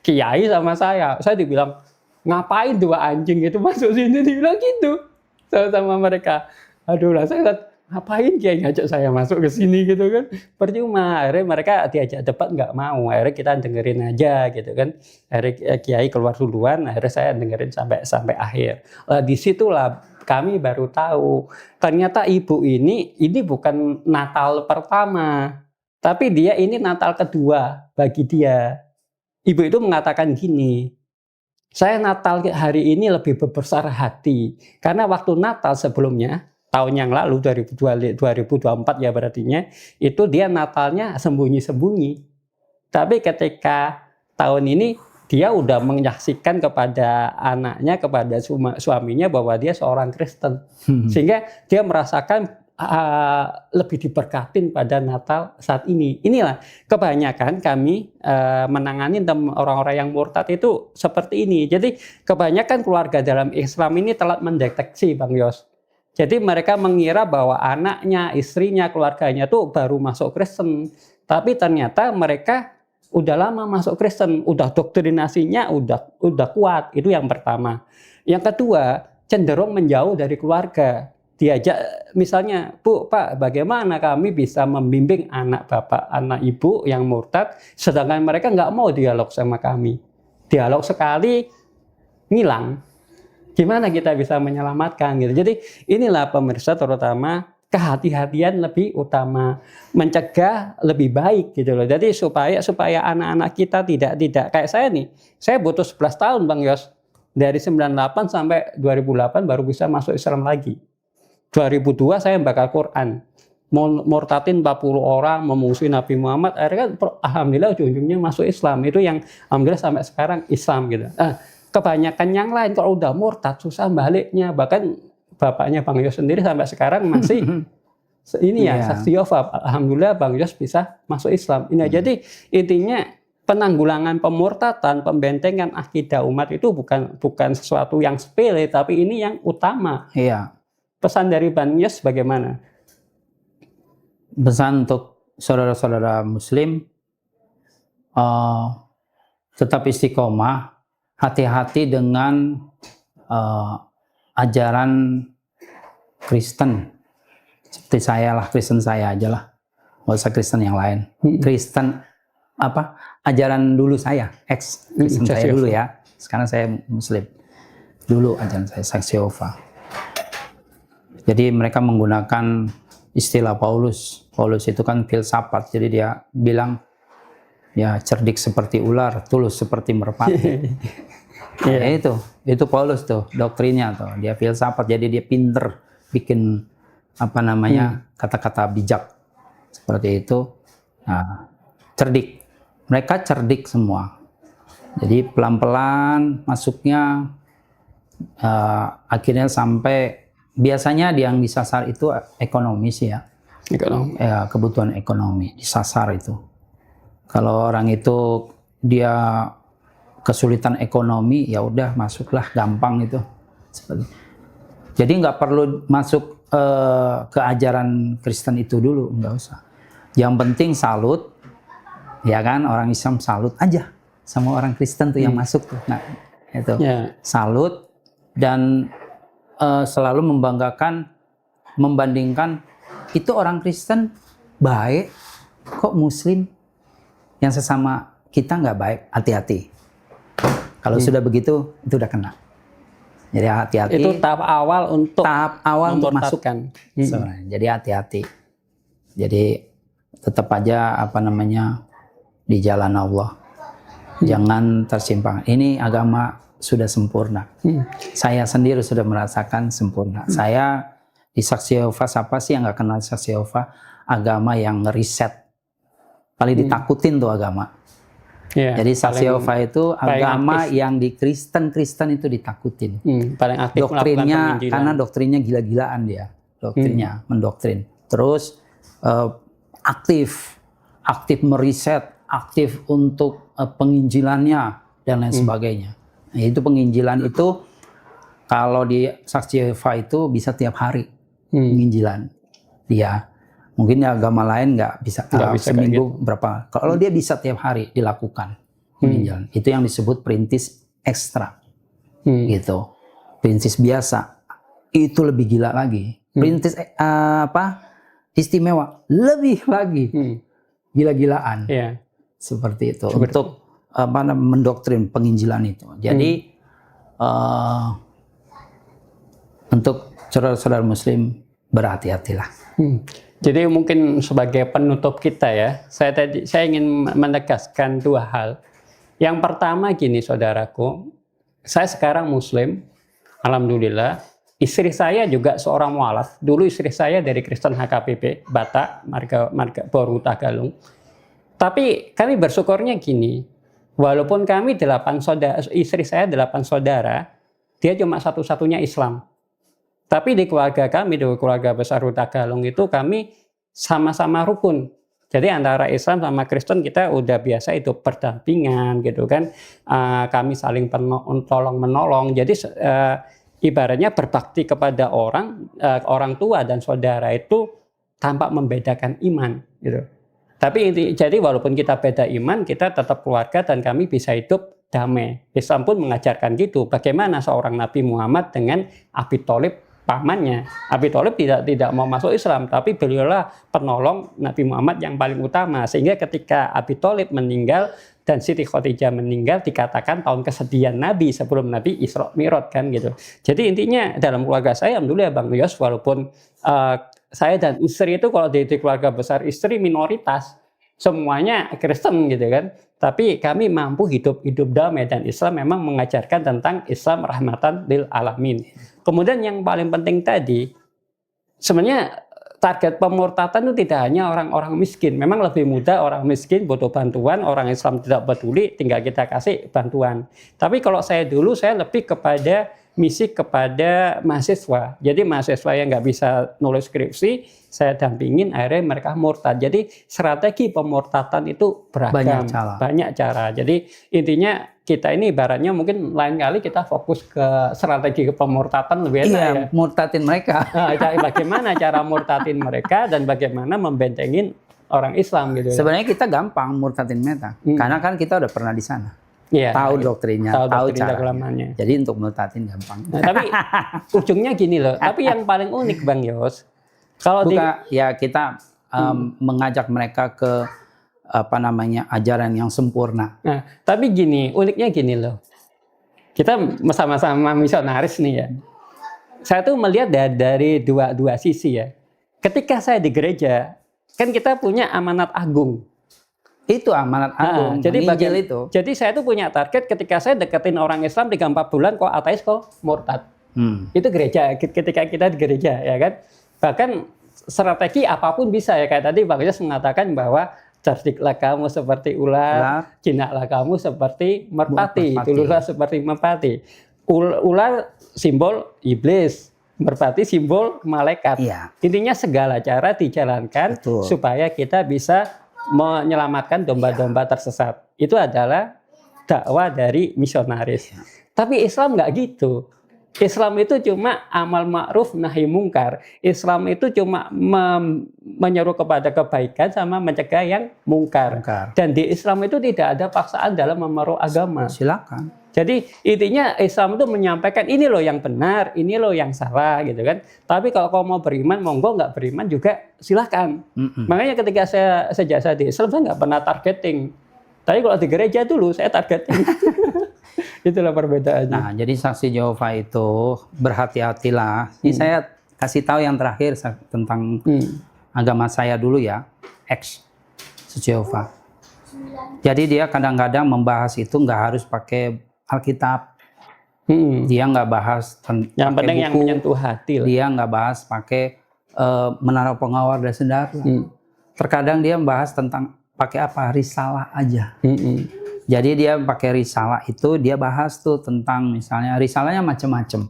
Kiai sama saya dibilang, ngapain 2 anjing itu masuk sini, dibilang gitu sama mereka. Aduh lah, saya ngapain Kiai ngajak saya masuk ke sini gitu kan, percuma. Akhirnya mereka diajak debat nggak mau, akhirnya kita dengerin aja gitu kan. Akhirnya Kiai keluar duluan, akhirnya saya dengerin sampai akhir. Disitulah kami baru tahu ternyata ibu ini bukan Natal pertama, tapi dia ini Natal kedua bagi dia. Ibu itu mengatakan gini, saya Natal hari ini lebih berbesar hati karena waktu Natal sebelumnya tahun yang lalu 2024 ya berartinya itu dia Natalnya sembunyi-sembunyi. Tapi ketika tahun ini dia udah menyaksikan kepada anaknya, kepada suaminya bahwa dia seorang Kristen. Sehingga dia merasakan lebih diberkatin pada Natal saat ini. Inilah kebanyakan kami menangani orang-orang yang murtad itu seperti ini. Jadi kebanyakan keluarga dalam Islam ini telat mendeteksi, Bang Yos. Jadi mereka mengira bahwa anaknya, istrinya, keluarganya tuh baru masuk Kristen. Tapi ternyata mereka udah lama masuk Kristen, udah doktrinasinya udah kuat. Itu yang pertama. Yang kedua, cenderung menjauh dari keluarga. Diajak misalnya, Bu, Pak, bagaimana kami bisa membimbing anak bapak, anak ibu yang murtad, sedangkan mereka nggak mau dialog sama kami. Dialog sekali, ngilang. Gimana kita bisa menyelamatkan gitu. Jadi inilah pemirsa, terutama kehati-hatian lebih utama, mencegah lebih baik gitu loh. Jadi supaya anak-anak kita tidak kayak saya nih. Saya butuh 11 tahun Bang Yos. Dari 98 sampai 2008 baru bisa masuk Islam lagi. 2002 saya bakal Quran. Murtadin 40 orang, memusuhi Nabi Muhammad. Akhirnya kan alhamdulillah ujung-ujungnya masuk Islam. Itu yang alhamdulillah sampai sekarang Islam gitu. Kebanyakan yang lain kalau udah murtad susah baliknya. Bahkan bapaknya Bang Yos sendiri sampai sekarang masih ini ya saksi Yehova. Alhamdulillah Bang Yos bisa masuk Islam. Ini jadi intinya penanggulangan pemurtadan, pembentengan akidah umat itu bukan sesuatu yang sepele, tapi ini yang utama. Iya. Pesan dari Bang Yos bagaimana? Pesan untuk saudara-saudara Muslim, tetap istiqomah, hati-hati dengan ajaran Kristen. Seperti saya lah, Kristen saya aja lah. Nggak usah Kristen yang lain. Kristen ajaran dulu saya, Kristen saya dulu ya. Sekarang saya Muslim. Dulu ajaran saya saksi Yehova. Jadi mereka menggunakan istilah Paulus. Paulus itu kan filsafat. Jadi dia bilang ya cerdik seperti ular, tulus seperti merpati. Ya itu Paulus tuh doktrinnya tuh. Dia filsafat. Jadi dia pinter bikin kata-kata bijak seperti itu. Nah, cerdik. Mereka cerdik semua. Jadi pelan-pelan masuknya, akhirnya sampai biasanya yang disasar itu ekonomi sih ya. Ekonomi. Ya, kebutuhan ekonomi disasar itu. Kalau orang itu dia kesulitan ekonomi, ya udah masuklah gampang itu. Jadi nggak perlu masuk ke ajaran Kristen itu dulu, nggak usah. Yang penting salut, ya kan, orang Islam salut aja sama orang Kristen tuh yang masuk tuh. Nah itu salut dan selalu membandingkan itu orang Kristen baik, kok Muslim yang sesama kita nggak baik, hati-hati. Kalau sudah begitu, itu udah kena. Jadi hati-hati. Itu tahap awal untuk masukkan. Jadi hati-hati. Jadi tetap aja di jalan Allah. Jangan tersimpang. Ini agama sudah sempurna. Saya sendiri sudah merasakan sempurna. Saya di Saksi Yehova, siapa sih yang nggak kenal Saksi Yehova? Agama yang ngeriset. Paling ditakutin tuh agama. Jadi Saksi Yehova itu agama yang di Kristen itu ditakutin. Paling aktif doktrinnya, karena doktrinnya gila-gilaan dia. Doktrinnya mendoktrin. Terus aktif meriset, aktif untuk penginjilannya dan lain sebagainya. Nah, itu penginjilan itu kalau di Saksi Yehova itu bisa tiap hari penginjilan dia. Mungkin agama lain nggak bisa seminggu gitu. Berapa. Kalau dia bisa tiap hari dilakukan penginjilan. Itu yang disebut perintis ekstra. Gitu. Perintis biasa itu lebih gila lagi. Perintis istimewa lebih lagi. Gila-gilaan. Seperti itu. Untuk mendoktrin penginjilan itu. Jadi untuk saudara-saudara Muslim berhati-hatilah. Jadi mungkin sebagai penutup kita ya, saya ingin menegaskan dua hal. Yang pertama gini saudaraku, saya sekarang Muslim, alhamdulillah. Istri saya juga seorang mualaf. Dulu istri saya dari Kristen HKBP Batak, marga Boru Tagalung. Tapi kami bersyukurnya gini, walaupun kami 8 saudara, istri saya 8 saudara, dia cuma satu-satunya Islam. Tapi di keluarga kami, di keluarga besar Huta Galung itu kami sama-sama rukun. Jadi antara Islam sama Kristen kita udah biasa itu berdampingan gitu kan. Kami saling tolong menolong. Jadi ibaratnya berbakti kepada orang tua dan saudara itu tanpa membedakan iman gitu. Tapi jadi walaupun kita beda iman, kita tetap keluarga dan kami bisa hidup damai. Islam pun mengajarkan gitu. Bagaimana seorang Nabi Muhammad dengan Abi Thalib pamannya. Abi Thalib tidak mau masuk Islam, tapi beliaulah penolong Nabi Muhammad yang paling utama. Sehingga ketika Abi Thalib meninggal dan Siti Khadijah meninggal, dikatakan tahun kesedihan Nabi sebelum Nabi Isra Mi'raj kan gitu. Jadi intinya dalam keluarga saya, alhamdulillah Bang Yos, walaupun saya dan istri itu kalau di keluarga besar istri minoritas, semuanya Kristen gitu kan. Tapi kami mampu hidup damai dan Islam memang mengajarkan tentang Islam rahmatan lil alamin. Kemudian yang paling penting tadi, sebenarnya target pemurtatan itu tidak hanya orang-orang miskin. Memang lebih mudah orang miskin butuh bantuan, orang Islam tidak peduli, tinggal kita kasih bantuan. Tapi kalau saya dulu, saya lebih kepada misi kepada mahasiswa. Jadi mahasiswa yang nggak bisa nulis skripsi, saya dampingin, akhirnya mereka murtad. Jadi strategi pemurtatan itu beragam, banyak cara. Jadi intinya kita ini ibaratnya mungkin lain kali kita fokus ke strategi pemurtatan lebih enak ya. Murtadin mereka. Bagaimana cara murtadin mereka dan bagaimana membentengin orang Islam gitu. Sebenarnya kita gampang murtadin mereka, karena kan kita udah pernah di sana. Ya, tahu doktrinnya, tahu caranya. Jadi untuk murtadin gampang. Nah, tapi ujungnya gini loh. Tapi yang paling unik Bang Yos, kalau ya kita mengajak mereka ke ajaran yang sempurna. Nah, tapi uniknya gini loh. Kita sama-sama misionaris nih ya. Saya tuh melihat dari dua sisi ya. Ketika saya di gereja, kan kita punya amanat agung. Itu amanat agung. Jadi saya tuh punya target ketika saya deketin orang Islam 3-4 bulan kok ateis kok murtad. Itu gereja, ketika kita di gereja ya kan. Bahkan strategi apapun bisa ya, kayak tadi Bang Yos mengatakan bahwa cerdiklah kamu seperti ular, jinaklah kamu seperti merpati, dululah seperti merpati. Ular simbol iblis, merpati simbol malaikat. Iya. Intinya segala cara dijalankan supaya kita bisa menyelamatkan domba-domba tersesat. Itu adalah dakwah dari misionaris. Tapi Islam nggak gitu. Islam itu cuma amal ma'ruf nahi mungkar. Islam itu cuma menyeru kepada kebaikan sama mencegah yang mungkar. Dan di Islam itu tidak ada paksaan dalam memeluk agama. Silakan. Jadi intinya Islam itu menyampaikan ini loh yang benar, ini loh yang salah gitu kan. Tapi kalau kau mau beriman, monggo, nggak beriman juga silahkan. Makanya ketika sejak saya di Islam, saya nggak pernah targeting. Tapi kalau di gereja dulu saya targeting. Itulah perbedaannya. Nah, jadi saksi Yehova itu berhati-hatilah. Ini saya kasih tahu yang terakhir tentang agama saya dulu ya, saksi Yehova. Jadi dia kadang-kadang membahas itu nggak harus pakai Alkitab. Dia nggak bahas yang penting buku, yang menyentuh hati lah. Dia nggak bahas pakai menara pengawal dan saudara. Terkadang dia membahas tentang pakai apa, risalah aja. Jadi dia pakai risalah itu, dia bahas tuh tentang misalnya risalahnya macam-macam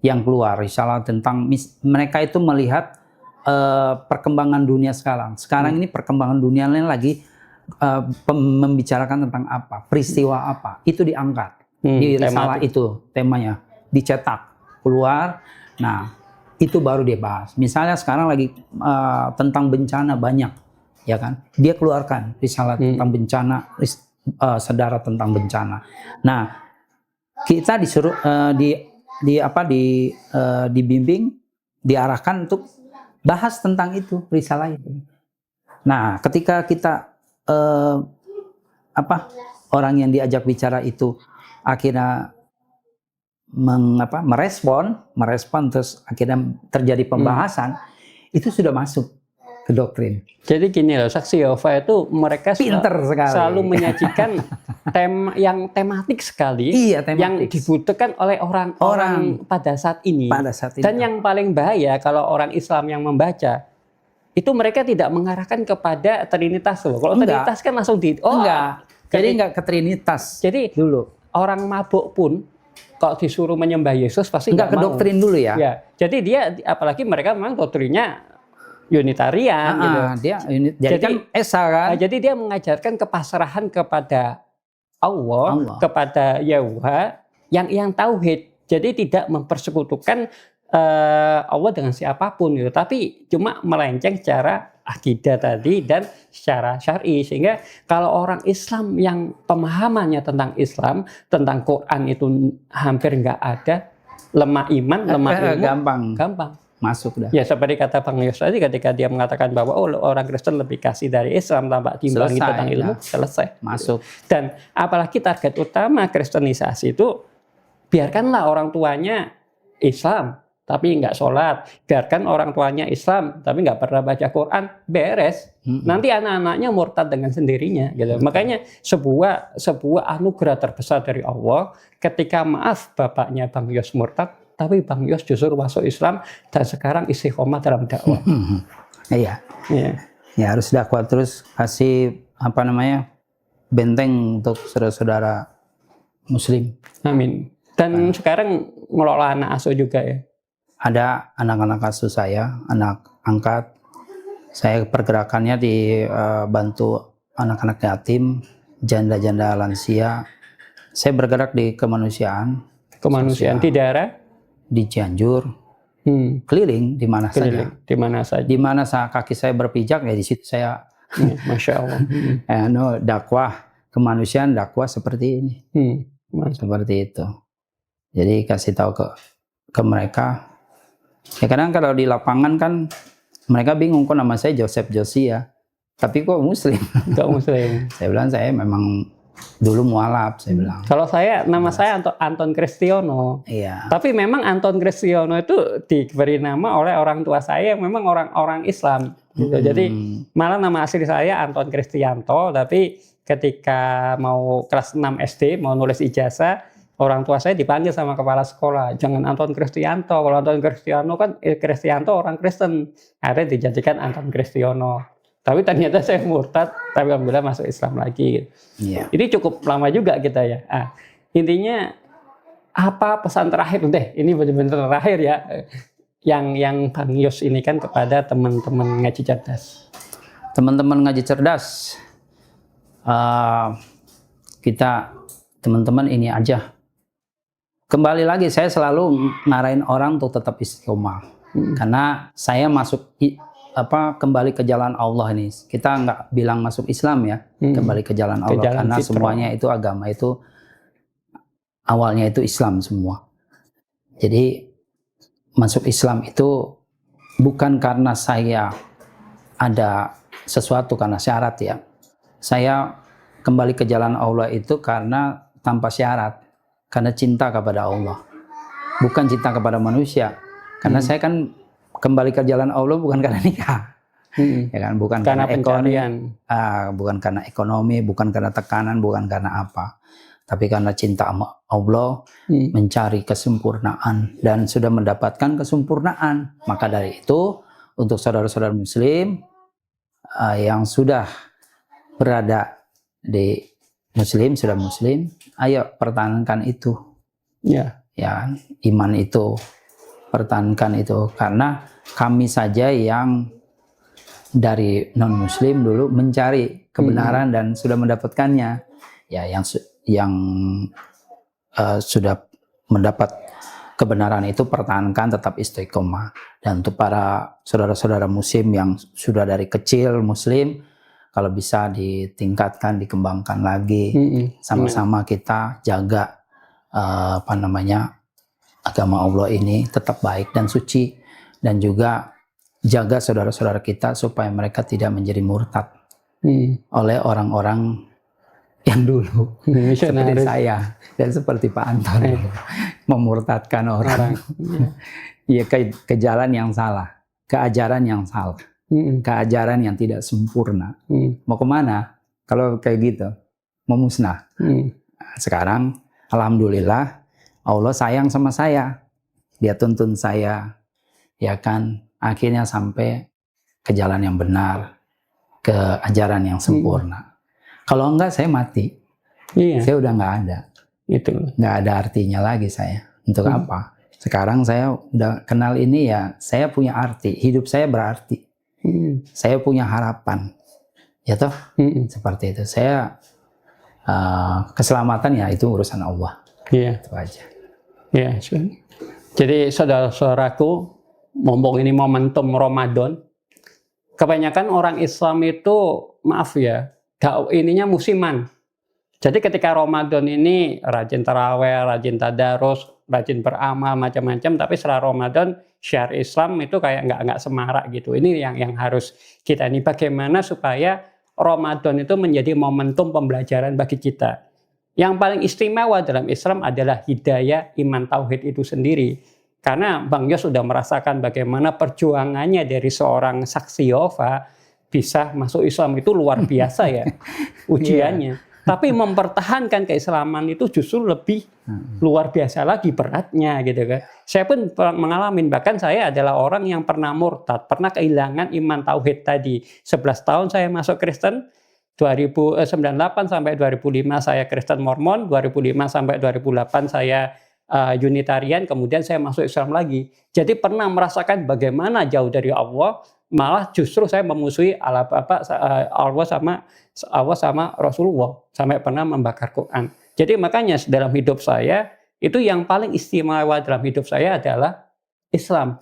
yang keluar. Risalah tentang mereka itu melihat perkembangan dunia sekarang. Sekarang ini perkembangan dunia lagi membicarakan tentang apa, peristiwa apa, itu diangkat di risalah itu, temanya dicetak keluar. Nah, itu baru dia bahas. Misalnya sekarang lagi tentang bencana banyak, ya kan? Dia keluarkan risalah tentang bencana, saudara tentang bencana. Nah, kita disuruh dibimbing, diarahkan untuk bahas tentang itu, risalah itu. Nah, ketika kita orang yang diajak bicara itu akhirnya merespon terus akhirnya terjadi pembahasan, itu sudah masuk ke doktrin. Jadi gini loh, saksi Yehova itu mereka selalu menyajikan tema yang tematik sekali, yang dibutuhkan oleh orang-orang pada saat ini. Dan yang paling bahaya kalau orang Islam yang membaca itu mereka tidak mengarahkan kepada Trinitas loh. Kalau Trinitas kan langsung Jadi enggak ke Trinitas. Jadi dulu orang mabuk pun kalau disuruh menyembah Yesus pasti Enggak ke mau. doktrin dulu ya. Ya, jadi dia apalagi mereka memang doktrinnya Unitarian gitu. Jadi kan Esa kan. Jadi dia mengajarkan kepasrahan kepada Allah. Kepada Yahuwah yang tauhid. Jadi tidak mempersekutukan Allah dengan siapapun gitu. Tapi cuma melenceng secara akidah tadi dan secara syar'i, sehingga kalau orang Islam yang pemahamannya tentang Islam, tentang Quran itu hampir nggak ada, lemah iman, lemah ilmu, gampang masuk dah. Ya seperti kata Bang Yos tadi ketika dia mengatakan bahwa orang Kristen lebih kasih dari Islam tanpa diimbangi tentang ilmu, selesai. Masuk. Dan apalagi target utama kristenisasi itu, biarkanlah orang tuanya Islam tapi nggak sholat, biarkan orang tuanya Islam tapi nggak pernah baca Quran, beres. Nanti anak-anaknya murtad dengan sendirinya gitu. Makanya sebuah anugerah terbesar dari Allah ketika maaf bapaknya Bang Yos murtad, tapi Bang Yos justru masuk Islam dan sekarang istiqomah dalam dakwah. Iya. Ya harus dakwah terus, kasih benteng untuk saudara-saudara Muslim. Amin. Dan sekarang ngelola anak asuh juga ya. Ada anak-anak asuh saya, anak angkat. Saya pergerakannya dibantu anak-anak yatim, janda-janda lansia. Saya bergerak di kemanusiaan. Kemanusiaan di daerah? Di Cianjur. Keliling di mana saja. Di mana saja. Di mana kaki saya berpijak ya di situ saya. Masya Allah. Dakwah kemanusiaan, dakwah seperti ini. Seperti itu. Jadi kasih tahu ke mereka. Ya kadang kalau di lapangan kan mereka bingung, kok nama saya Joseph Josia, tapi kok Muslim? Kok Muslim? Saya bilang saya memang dulu mualaf, saya bilang. Kalau nama saya Anton Kristiono. Iya. Tapi memang Anton Kristiono itu diberi nama oleh orang tua saya yang memang orang Islam. Gitu. Jadi malah nama asli saya Anton Kristianto, tapi ketika mau kelas 6 SD mau nulis ijazah, orang tua saya dipanggil sama kepala sekolah, jangan Anton Kristianto. Kalau Anton Kristiano kan Kristianto orang Kristen, akhirnya dijadikan Anton Kristiono. Tapi ternyata saya murtad, tapi alhamdulillah masuk Islam lagi. Yeah. Ini cukup lama juga kita ya. Intinya apa pesan terakhir deh? Ini benar-benar terakhir ya. Yang Bang Yos ini kan kepada teman-teman ngaji cerdas. Teman-teman ngaji cerdas, kita teman-teman ini aja. Kembali lagi saya selalu ngarahin orang untuk tetap istiqomah. Karena saya masuk kembali ke jalan Allah ini. Kita nggak bilang masuk Islam ya, kembali ke jalan Allah karena fitrah. Semuanya itu agama itu awalnya itu Islam semua. Jadi masuk Islam itu bukan karena saya ada sesuatu karena syarat ya. Saya kembali ke jalan Allah itu karena tanpa syarat. Karena cinta kepada Allah, bukan cinta kepada manusia. Karena saya kan kembali ke jalan Allah bukan karena nikah, ya kan? Bukan karena ekonomi, bukan karena ekonomi, bukan karena tekanan, bukan karena apa. Tapi karena cinta sama Allah, mencari kesempurnaan dan sudah mendapatkan kesempurnaan. Maka dari itu, untuk saudara-saudara Muslim yang sudah berada di Muslim, sudah Muslim, ayo pertahankan itu. Ya, iman itu, pertahankan itu. Karena kami saja yang dari non-Muslim dulu mencari kebenaran dan sudah mendapatkannya. Ya, yang sudah mendapat kebenaran itu pertahankan, tetap istiqomah. Dan untuk para saudara-saudara Muslim yang sudah dari kecil Muslim, kalau bisa ditingkatkan, dikembangkan lagi, sama-sama kita jaga agama Allah ini tetap baik dan suci, dan juga jaga saudara-saudara kita supaya mereka tidak menjadi murtad oleh orang-orang yang dulu seperti saya dan seperti Pak Anton memurtadkan orang. Ya ke jalan yang salah, ke ajaran yang salah. Keajaran yang tidak sempurna. Mau kemana? Kalau kayak gitu, mau musnah. Sekarang, alhamdulillah, Allah sayang sama saya. Dia tuntun saya, ya kan? Akhirnya sampai ke jalan yang benar, ke ajaran yang sempurna. Kalau enggak, saya mati. Saya udah nggak ada. Gitu. Nggak ada artinya lagi saya. Untuk apa? Sekarang saya udah kenal ini ya, saya punya arti. Hidup saya berarti. Saya punya harapan. Ya toh? Seperti itu. Saya keselamatan ya itu urusan Allah. Iya. Itu aja. Ya, jadi saudara-saudaraku, mumpung ini momentum Ramadan, kebanyakan orang Islam itu, maaf ya, ininya musiman. Jadi ketika Ramadan ini rajin taraweh, rajin tadarus, rajin beramal macam-macam, tapi setelah Ramadan syiar Islam itu kayak nggak semarak gitu. Ini yang harus kita ini bagaimana supaya Ramadan itu menjadi momentum pembelajaran bagi kita. Yang paling istimewa dalam Islam adalah hidayah iman tauhid itu sendiri. Karena Bang Yos sudah merasakan bagaimana perjuangannya dari seorang saksi Yehova bisa masuk Islam itu luar biasa ya ujiannya. Tapi mempertahankan keislaman itu justru lebih luar biasa lagi beratnya gitu kan. Saya pun mengalami, bahkan saya adalah orang yang pernah murtad, pernah kehilangan iman tauhid tadi. 11 tahun saya masuk Kristen, 2098 sampai 2005 saya Kristen Mormon, 2005 sampai 2008 saya Unitarian, kemudian saya masuk Islam lagi. Jadi pernah merasakan bagaimana jauh dari Allah, malah justru saya memusuhi Allah sama Rasulullah, sampai pernah membakar Quran. Jadi makanya dalam hidup saya, itu yang paling istimewa dalam hidup saya adalah Islam.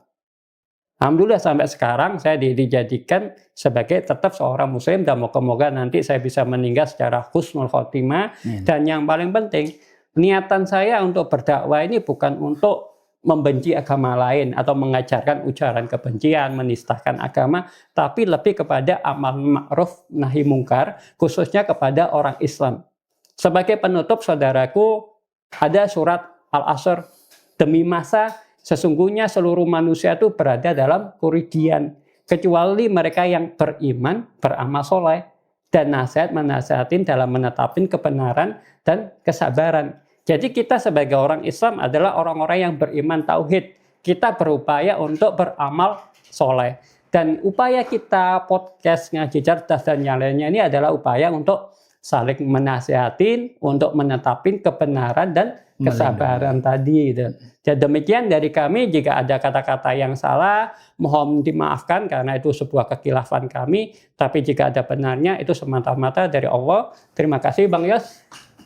Alhamdulillah sampai sekarang saya dijadikan sebagai tetap seorang muslim, dan moga-moga nanti saya bisa meninggal secara husnul khotimah. Dan yang paling penting, niatan saya untuk berdakwah ini bukan untuk membenci agama lain atau mengajarkan ujaran kebencian, menistakan agama, tapi lebih kepada amal ma'ruf nahi mungkar, khususnya kepada orang Islam. Sebagai penutup, saudaraku, ada surat Al-Asr, demi masa sesungguhnya seluruh manusia itu berada dalam kerugian, kecuali mereka yang beriman, beramal soleh, dan nasihatin dalam menetapin kebenaran dan kesabaran. Jadi kita sebagai orang Islam adalah orang-orang yang beriman tauhid. Kita berupaya untuk beramal soleh. Dan upaya kita podcast Ngaji Cerdas dan yang lainnya ini adalah upaya untuk saling menasihatin, untuk menetapin kebenaran dan kesabaran tadi. Jadi demikian dari kami, jika ada kata-kata yang salah, mohon dimaafkan karena itu sebuah kekhilafan kami. Tapi jika ada benarnya, itu semata-mata dari Allah. Terima kasih Bang Yos.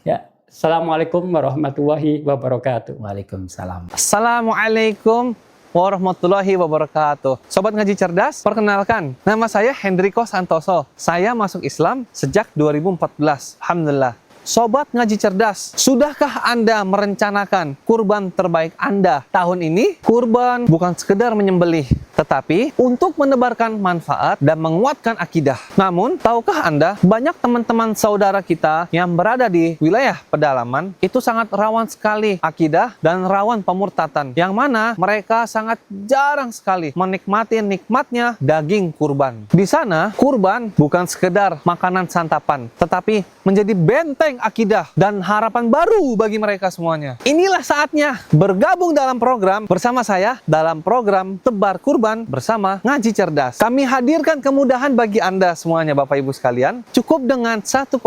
Ya. Assalamualaikum warahmatullahi wabarakatuh. Waalaikumsalam. Assalamualaikum warahmatullahi wabarakatuh. Sobat Ngaji Cerdas, perkenalkan, nama saya Hendriko Santoso. Saya masuk Islam sejak 2014. Alhamdulillah. Sobat Ngaji Cerdas, sudahkah Anda merencanakan kurban terbaik Anda tahun ini? Kurban bukan sekedar menyembelih, tetapi untuk menebarkan manfaat dan menguatkan akidah. Namun, tahukah Anda, banyak teman-teman saudara kita yang berada di wilayah pedalaman itu sangat rawan sekali akidah dan rawan pemurtatan, yang mana mereka sangat jarang sekali menikmati nikmatnya daging kurban. Di sana, kurban bukan sekedar makanan santapan, tetapi menjadi benteng akidah dan harapan baru bagi mereka semuanya. Inilah saatnya bergabung dalam program bersama saya dalam program Tebar Kurban bersama Ngaji Cerdas. Kami hadirkan kemudahan bagi Anda semuanya Bapak Ibu sekalian. Cukup dengan 1,9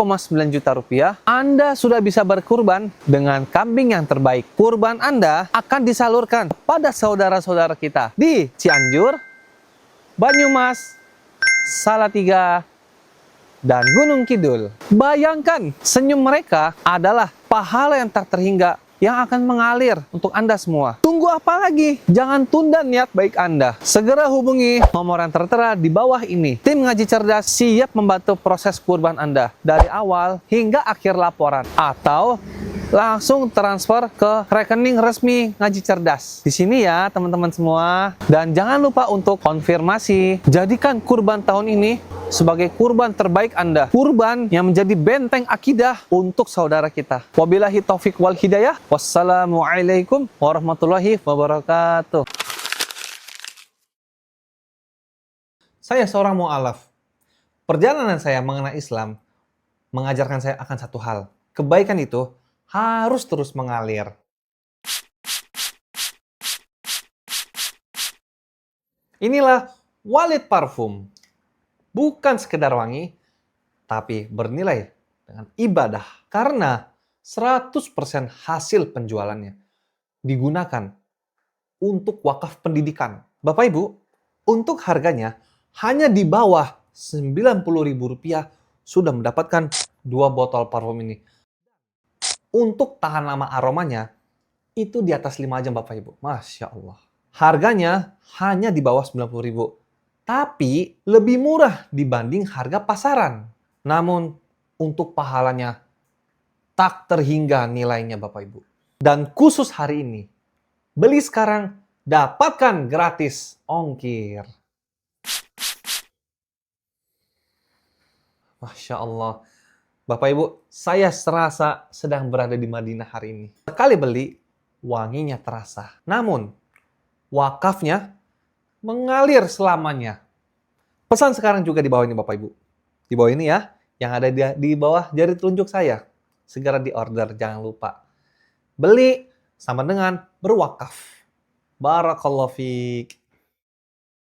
juta rupiah, Anda sudah bisa berkurban dengan kambing yang terbaik. Kurban Anda akan disalurkan pada saudara-saudara kita di Cianjur, Banyumas, Salatiga, dan Gunung Kidul. Bayangkan, senyum mereka adalah pahala yang tak terhingga yang akan mengalir untuk Anda semua. Tunggu apa lagi? Jangan tunda niat baik Anda. Segera hubungi nomor yang tertera di bawah ini. Tim Ngaji Cerdas siap membantu proses kurban Anda dari awal hingga akhir laporan, atau langsung transfer ke rekening resmi Ngaji Cerdas. Di sini ya teman-teman semua. Dan jangan lupa untuk konfirmasi. Jadikan kurban tahun ini sebagai kurban terbaik Anda. Kurban yang menjadi benteng akidah untuk saudara kita. Wabillahi taufik wal hidayah. Wassalamualaikum warahmatullahi wabarakatuh. Saya seorang mu'alaf. Perjalanan saya mengenal Islam mengajarkan saya akan satu hal. Kebaikan itu harus terus mengalir. Inilah Walid Parfum. Bukan sekedar wangi, tapi bernilai dengan ibadah. Karena 100% hasil penjualannya digunakan untuk wakaf pendidikan. Bapak Ibu, untuk harganya hanya di bawah Rp90.000 sudah mendapatkan 2 botol parfum ini. Untuk tahan lama aromanya, itu di atas 5 jam Bapak Ibu. Masya Allah. Harganya hanya di bawah 90.000. Tapi lebih murah dibanding harga pasaran. Namun untuk pahalanya tak terhingga nilainya Bapak Ibu. Dan khusus hari ini, beli sekarang, dapatkan gratis ongkir. Masya Allah. Bapak Ibu, saya serasa sedang berada di Madinah hari ini. Sekali beli, wanginya terasa. Namun, wakafnya mengalir selamanya. Pesan sekarang juga di bawah ini Bapak Ibu. Di bawah ini ya, yang ada di bawah jari telunjuk saya. Segera di order, jangan lupa. Beli sama dengan berwakaf. Barakallahu fiik.